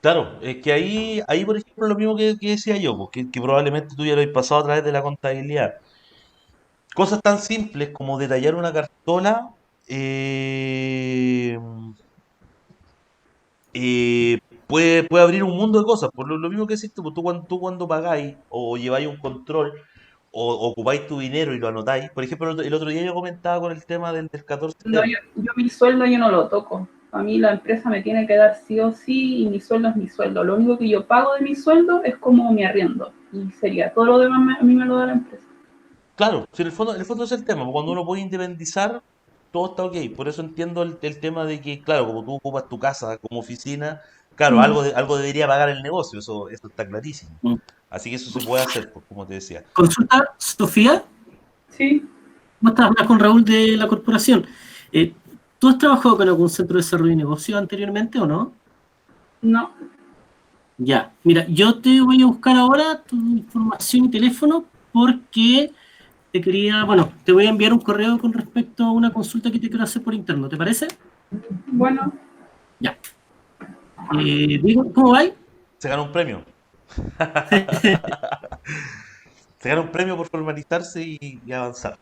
Claro, es que ahí por ejemplo, lo mismo que decía yo, porque que probablemente tú ya lo has pasado a través de la contabilidad. Cosas tan simples como detallar una cartola, eh, eh, puede abrir un mundo de cosas. Por lo mismo que existe, pues tú cuando pagáis o lleváis un control o ocupáis tu dinero y lo anotáis. Por ejemplo, el otro día yo comentaba con el tema del 14 No, de... yo mi sueldo yo no lo toco. A mí la empresa me tiene que dar sí o sí, y mi sueldo es mi sueldo. Lo único que yo pago de mi sueldo es como mi arriendo. Y sería, todo lo demás a mí me lo da la empresa. Claro, si en el fondo es el tema, cuando uno puede independizar, todo está ok. Por eso entiendo el tema de que, claro, como tú ocupas tu casa como oficina, claro, Mm. algo debería pagar el negocio, eso está clarísimo. Mm. Así que eso se puede hacer, pues, como te decía. Consulta, Sofía, Sí, vos estás hablas con Raúl de la corporación. Eh, ¿Tú has trabajado con algún centro de desarrollo de negocio anteriormente o no? no, Ya, mira, yo te voy a buscar ahora tu información y teléfono porque bueno, te voy a enviar un correo con respecto a una consulta que te quiero hacer por interno, ¿te parece? bueno, Ya. Digo, ¿cómo va? Se gana un premio. Se gana un premio por formalizarse y avanzar.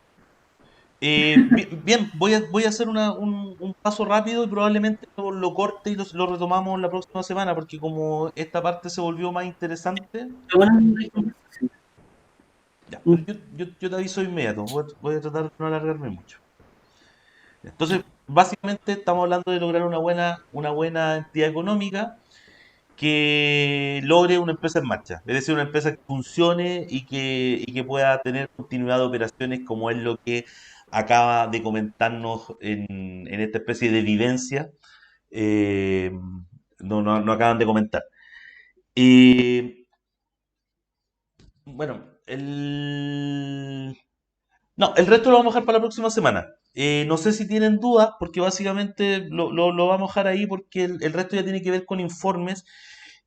Bien, voy a hacer un paso rápido y probablemente lo corte y lo retomamos la próxima semana, porque como esta parte se volvió más interesante, ya, pero yo te aviso de inmediato, voy a tratar de no alargarme mucho. Entonces, básicamente estamos hablando de lograr una buena entidad económica que logre una empresa en marcha, es decir, una empresa que funcione y que pueda tener continuidad de operaciones como es lo que acaba de comentarnos en esta especie de evidencia, eh, no acaban de comentar. Y bueno, no, el resto lo vamos a dejar para la próxima semana. No sé si tienen dudas, porque básicamente lo vamos a dejar ahí porque el resto ya tiene que ver con informes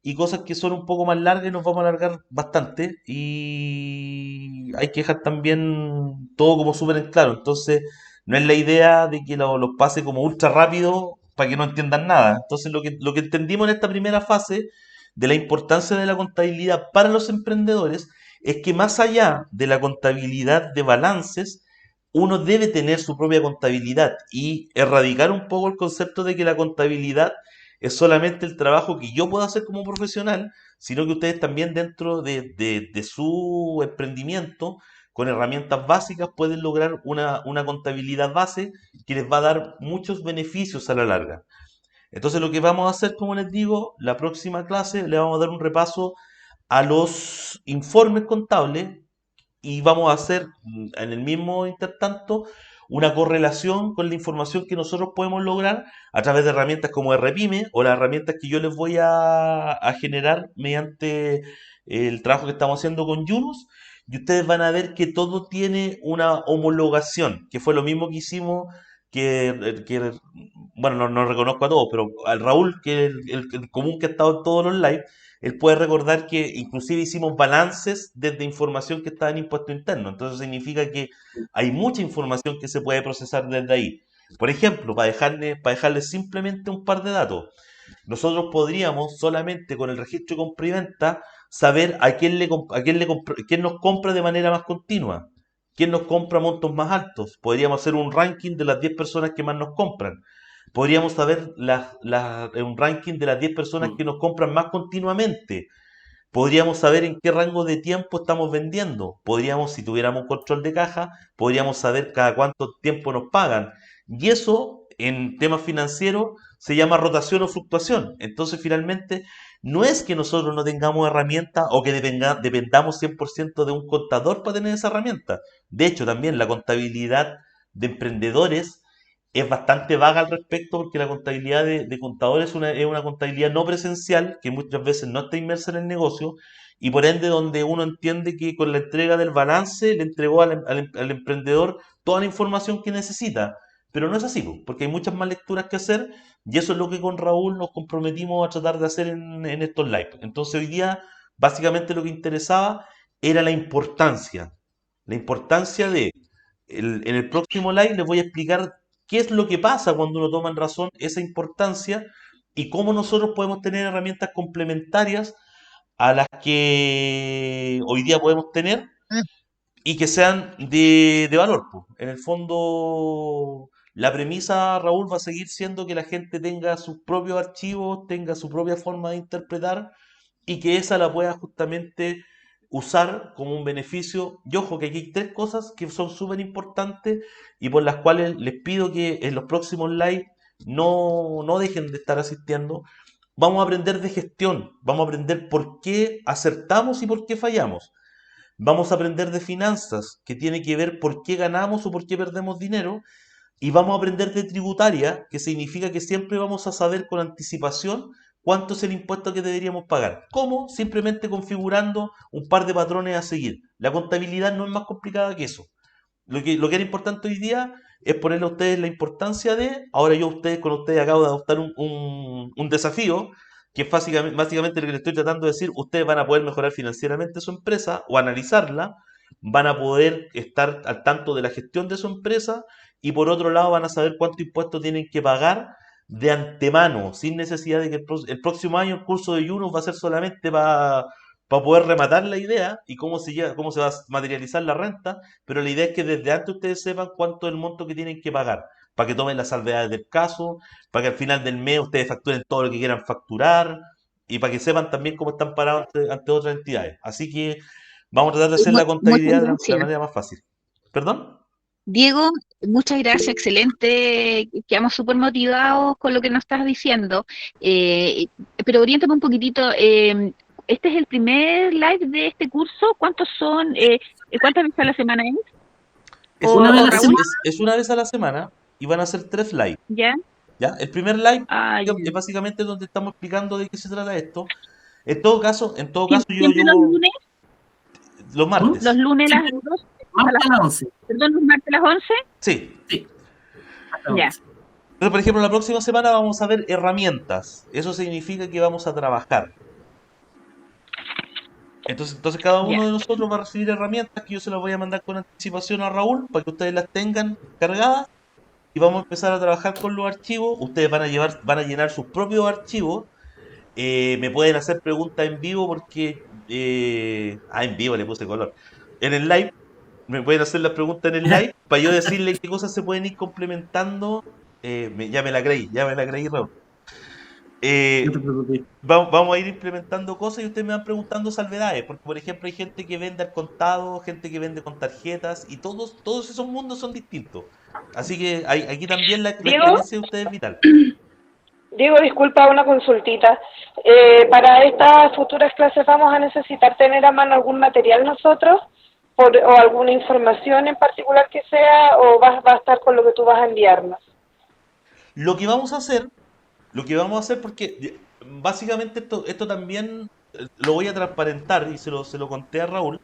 y cosas que son un poco más largas y nos vamos a alargar bastante. Y hay que dejar también todo como súper en claro. Entonces, no es la idea de que los pase como ultra rápido para que no entiendan nada. Entonces, lo que entendimos en esta primera fase de la importancia de la contabilidad para los emprendedores es que más allá de la contabilidad de balances, uno debe tener su propia contabilidad y erradicar un poco el concepto de que la contabilidad es solamente el trabajo que yo puedo hacer como profesional, sino que ustedes también dentro de su emprendimiento, con herramientas básicas, pueden lograr una contabilidad base que les va a dar muchos beneficios a la larga. Entonces lo que vamos a hacer, como les digo, la próxima clase le vamos a dar un repaso a los informes contables y vamos a hacer en el mismo intertanto una correlación con la información que nosotros podemos lograr a través de herramientas como RPyme o las herramientas que yo les voy a generar mediante el trabajo que estamos haciendo con Yunus. Y ustedes van a ver que todo tiene una homologación, que fue lo mismo que hicimos, bueno, no reconozco a todos, pero al Raúl, que es el común que ha estado en todos los live, él puede recordar que inclusive hicimos balances desde información que estaba en impuesto interno. Entonces significa que hay mucha información que se puede procesar desde ahí. Por ejemplo, para dejarles simplemente un par de datos, nosotros podríamos solamente con el registro de compra y venta saber quién nos compra de manera más continua, quién nos compra montos más altos. Podríamos hacer un ranking de las 10 personas que más nos compran. Podríamos saber un ranking de las 10 personas que nos compran más continuamente. Podríamos saber en qué rango de tiempo estamos vendiendo. Podríamos, si tuviéramos un control de caja, podríamos saber cada cuánto tiempo nos pagan. Y eso, en temas financieros, se llama rotación o fluctuación. Entonces, finalmente, no es que nosotros no tengamos herramientas o que dependamos 100% de un contador para tener esa herramienta. De hecho, también la contabilidad de emprendedores es bastante vaga al respecto porque la contabilidad de contadores es una contabilidad no presencial que muchas veces no está inmersa en el negocio y por ende donde uno entiende que con la entrega del balance le entregó al emprendedor toda la información que necesita. Pero no es así, po, porque hay muchas más lecturas que hacer y eso es lo que con Raúl nos comprometimos a tratar de hacer en estos live. Entonces hoy día básicamente lo que interesaba era la importancia de en el próximo live les voy a explicar qué es lo que pasa cuando uno toma en razón esa importancia y cómo nosotros podemos tener herramientas complementarias a las que hoy día podemos tener y que sean de valor, po. En el fondo, la premisa, Raúl, va a seguir siendo que la gente tenga sus propios archivos, tenga su propia forma de interpretar y que esa la pueda justamente usar como un beneficio. Y ojo, que aquí hay tres cosas que son súper importantes y por las cuales les pido que en los próximos live no dejen de estar asistiendo. Vamos a aprender de gestión, vamos a aprender por qué acertamos y por qué fallamos. Vamos a aprender de finanzas, que tiene que ver por qué ganamos o por qué perdemos dinero. Y vamos a aprender de tributaria, que significa que siempre vamos a saber con anticipación cuánto es el impuesto que deberíamos pagar. ¿Cómo? Simplemente configurando un par de patrones a seguir. La contabilidad no es más complicada que eso. Lo que era importante hoy día es ponerle a ustedes la importancia de, ahora yo con ustedes acabo de adoptar un desafío, que es básicamente lo que les estoy tratando de decir, ustedes van a poder mejorar financieramente su empresa o analizarla, van a poder estar al tanto de la gestión de su empresa y por otro lado van a saber cuánto impuesto tienen que pagar de antemano, sin necesidad de que el próximo año el curso de Yunus va a ser solamente para poder rematar la idea y cómo se va a materializar la renta, pero la idea es que desde antes ustedes sepan cuánto es el monto que tienen que pagar, para que tomen las salvedades del caso, para que al final del mes ustedes facturen todo lo que quieran facturar y para que sepan también cómo están parados ante otras entidades. Así que vamos a tratar de hacer la Muchas contabilidad de la gracias. manera más fácil. ¿Perdón? Diego, muchas gracias, excelente. Quedamos súper motivados con lo que nos estás diciendo. Pero oriéntame un poquitito. ¿Este es el primer live de este curso? ¿Cuántos son? ¿Cuántas veces a la semana es? Es ¿O, una, Una vez a o la es, Raúl? semana. es una vez a la semana y van a ser 3 live. ¿Ya? ¿Ya? El primer live Ah, ya. es básicamente donde estamos explicando de qué se trata esto. En todo caso ¿Siempre los lunes? los ¿Mm? ¿Los martes. lunes a las Siempre 2? martes a las 11. Perdón, los martes a las 11? Sí. Sí, a las Ya. 11. Entonces, por ejemplo, la próxima semana vamos a ver herramientas. Eso significa que vamos a trabajar. Entonces cada Ya. uno de nosotros va a recibir herramientas que yo se las voy a mandar con anticipación a Raúl para que ustedes las tengan cargadas y vamos a empezar a trabajar con los archivos. Ustedes van a llenar sus propios archivos. Me pueden hacer preguntas en vivo porque... en vivo le puse color. En el live, me pueden hacer las preguntas en el live para yo decirle qué cosas se pueden ir complementando. Ya me la creí, Raúl. No te Eh, preocupes. vamos a ir implementando cosas y ustedes me van preguntando salvedades, porque por ejemplo hay gente que vende al contado, gente que vende con tarjetas y todos esos mundos son distintos. Así que aquí también la Diego, experiencia de ustedes es vital. Diego, disculpa una consultita. Para estas futuras clases vamos a necesitar tener a mano algún material nosotros o alguna información en particular que sea o va a estar con lo que tú vas a enviarnos. Lo que vamos a hacer, porque básicamente esto también lo voy a transparentar y se lo conté a Raúl,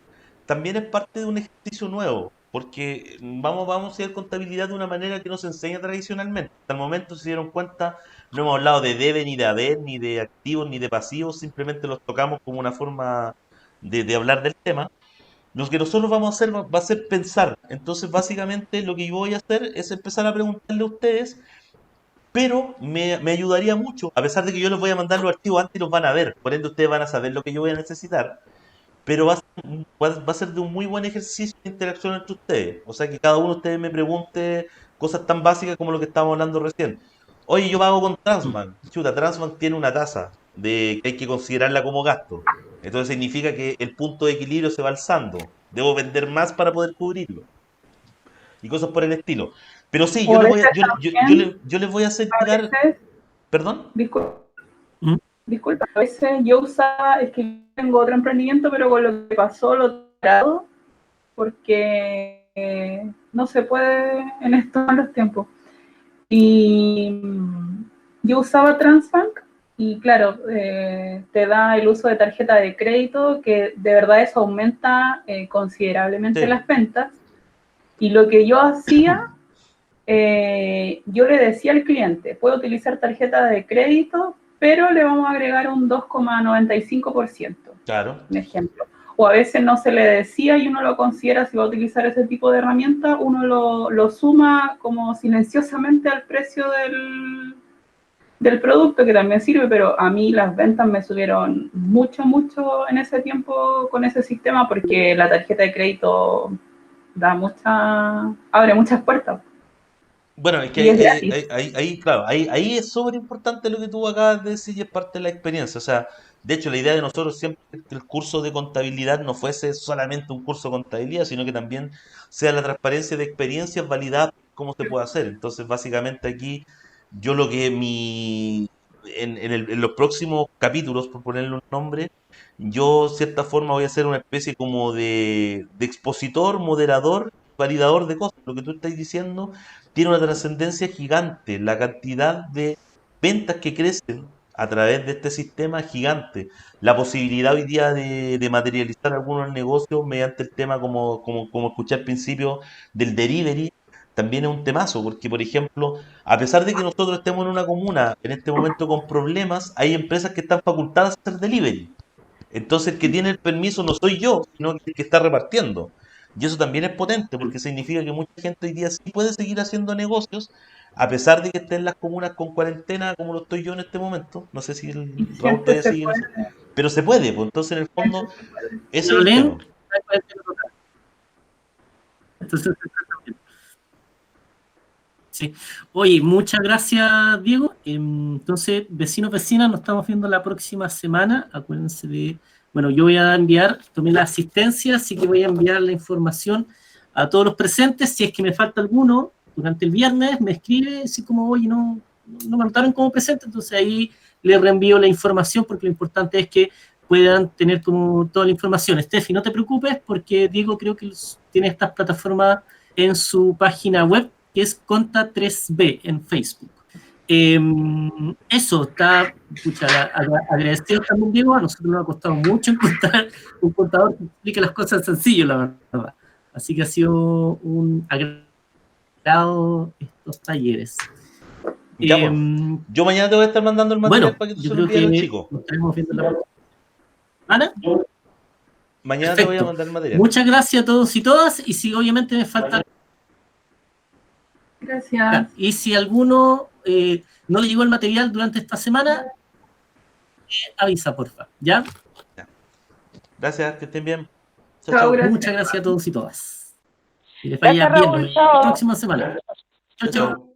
también es parte de un ejercicio nuevo, porque vamos a hacer contabilidad de una manera que no se enseña tradicionalmente. Hasta el momento, si se dieron cuenta, no hemos hablado de debe, ni de haber, ni de activos, ni de pasivos, simplemente los tocamos como una forma de hablar del tema. Lo que nosotros vamos a hacer va a ser pensar. Entonces, básicamente, lo que yo voy a hacer es empezar a preguntarle a ustedes, pero me ayudaría mucho, a pesar de que yo les voy a mandar los archivos antes y los van a ver, por ende ustedes van a saber lo que yo voy a necesitar, pero va a ser de un muy buen ejercicio de interacción entre ustedes. O sea, que cada uno de ustedes me pregunte cosas tan básicas como lo que estábamos hablando recién. Oye, yo pago con Transbank. Chuta, Transbank tiene una tasa de que hay que considerarla como gasto. Entonces significa que el punto de equilibrio se va alzando. Debo vender más para poder cubrirlo. Y cosas por el estilo. Pero sí, O a veces también, yo les voy a hacer a llegar... veces, ¿Perdón? ¿Mm? disculpa, a veces yo usaba, es que tengo otro emprendimiento, pero con lo que pasó lo he parado porque no se puede en estos malos tiempos. Y yo usaba Transbank y claro, te da el uso de tarjeta de crédito, que de verdad eso aumenta considerablemente Sí. las ventas. Y lo que yo hacía, yo le decía al cliente, puede utilizar tarjeta de crédito, pero le vamos a agregar un 2,95%, Claro. un ejemplo. O a veces no se le decía y uno lo considera, si va a utilizar ese tipo de herramienta, uno lo suma como silenciosamente al precio del producto, que también sirve, pero a mí las ventas me subieron mucho, mucho en ese tiempo con ese sistema, porque la tarjeta de crédito abre muchas puertas Bueno, es que y es gratis. claro, ahí es súper importante lo que tú acabas de decir y es parte de la experiencia. O sea, de hecho, la idea de nosotros siempre es que el curso de contabilidad no fuese solamente un curso de contabilidad, sino que también sea la transparencia de experiencias validadas cómo se puede hacer. Entonces, básicamente aquí Yo lo que en los próximos capítulos, por ponerle un nombre, yo de cierta forma voy a ser una especie como de expositor, moderador, validador de cosas. Lo que tú estás diciendo tiene una trascendencia gigante. La cantidad de ventas que crecen a través de este sistema es gigante. La posibilidad hoy día de materializar algunos negocios mediante el tema, como escuché al principio, del delivery, también es un temazo, porque por ejemplo, a pesar de que nosotros estemos en una comuna en este momento con problemas, hay empresas que están facultadas a hacer delivery. Entonces el que tiene el permiso no soy yo, sino que el que está repartiendo. Y eso también es potente, porque significa que mucha gente hoy día sí puede seguir haciendo negocios, a pesar de que estén las comunas con cuarentena, como lo estoy yo en este momento. No sé si Y el Raúl gente todavía se sigue en puede, eso. Pero se puede, pues entonces en el gente fondo, se puede. ese es Lo el leen, tema. entonces, sí. Oye, muchas gracias, Diego. Entonces, vecinos, vecinas, nos estamos viendo la próxima semana. Acuérdense de, bueno, yo voy a enviar, tomé la asistencia, así que voy a enviar la información a todos los presentes. Si es que me falta alguno, durante el viernes me escribe, así como, oye, no me anotaron como presente, entonces ahí le reenvío la información, porque lo importante es que puedan tener como toda la información. Steffi, no te preocupes, porque Diego creo que tiene estas plataformas en su página web, que es Conta 3B en Facebook. Eso está, pucha, agradecido también, Diego. A nosotros nos ha costado mucho encontrar un contador que explique las cosas sencillo, la verdad. Así que ha sido un agrado estos talleres. Ya, pues. Yo mañana te voy a estar mandando el material Bueno, para que tú yo se lo creo envíes a los que chicos. nos estaremos viendo la próxima semana. Mañana te voy a Perfecto. mandar el material. Muchas gracias a todos y todas. Y si obviamente me falta. Gracias. Y si alguno no le llegó el material durante esta semana, avisa, porfa. ¿Ya? Gracias, que estén bien. Chao, Chao, chao. gracias. Muchas gracias a todos y todas. Que les vaya Gracias, bien. Raúl. Nos vemos la Chao. próxima semana. Chao, Chao, chao. chao.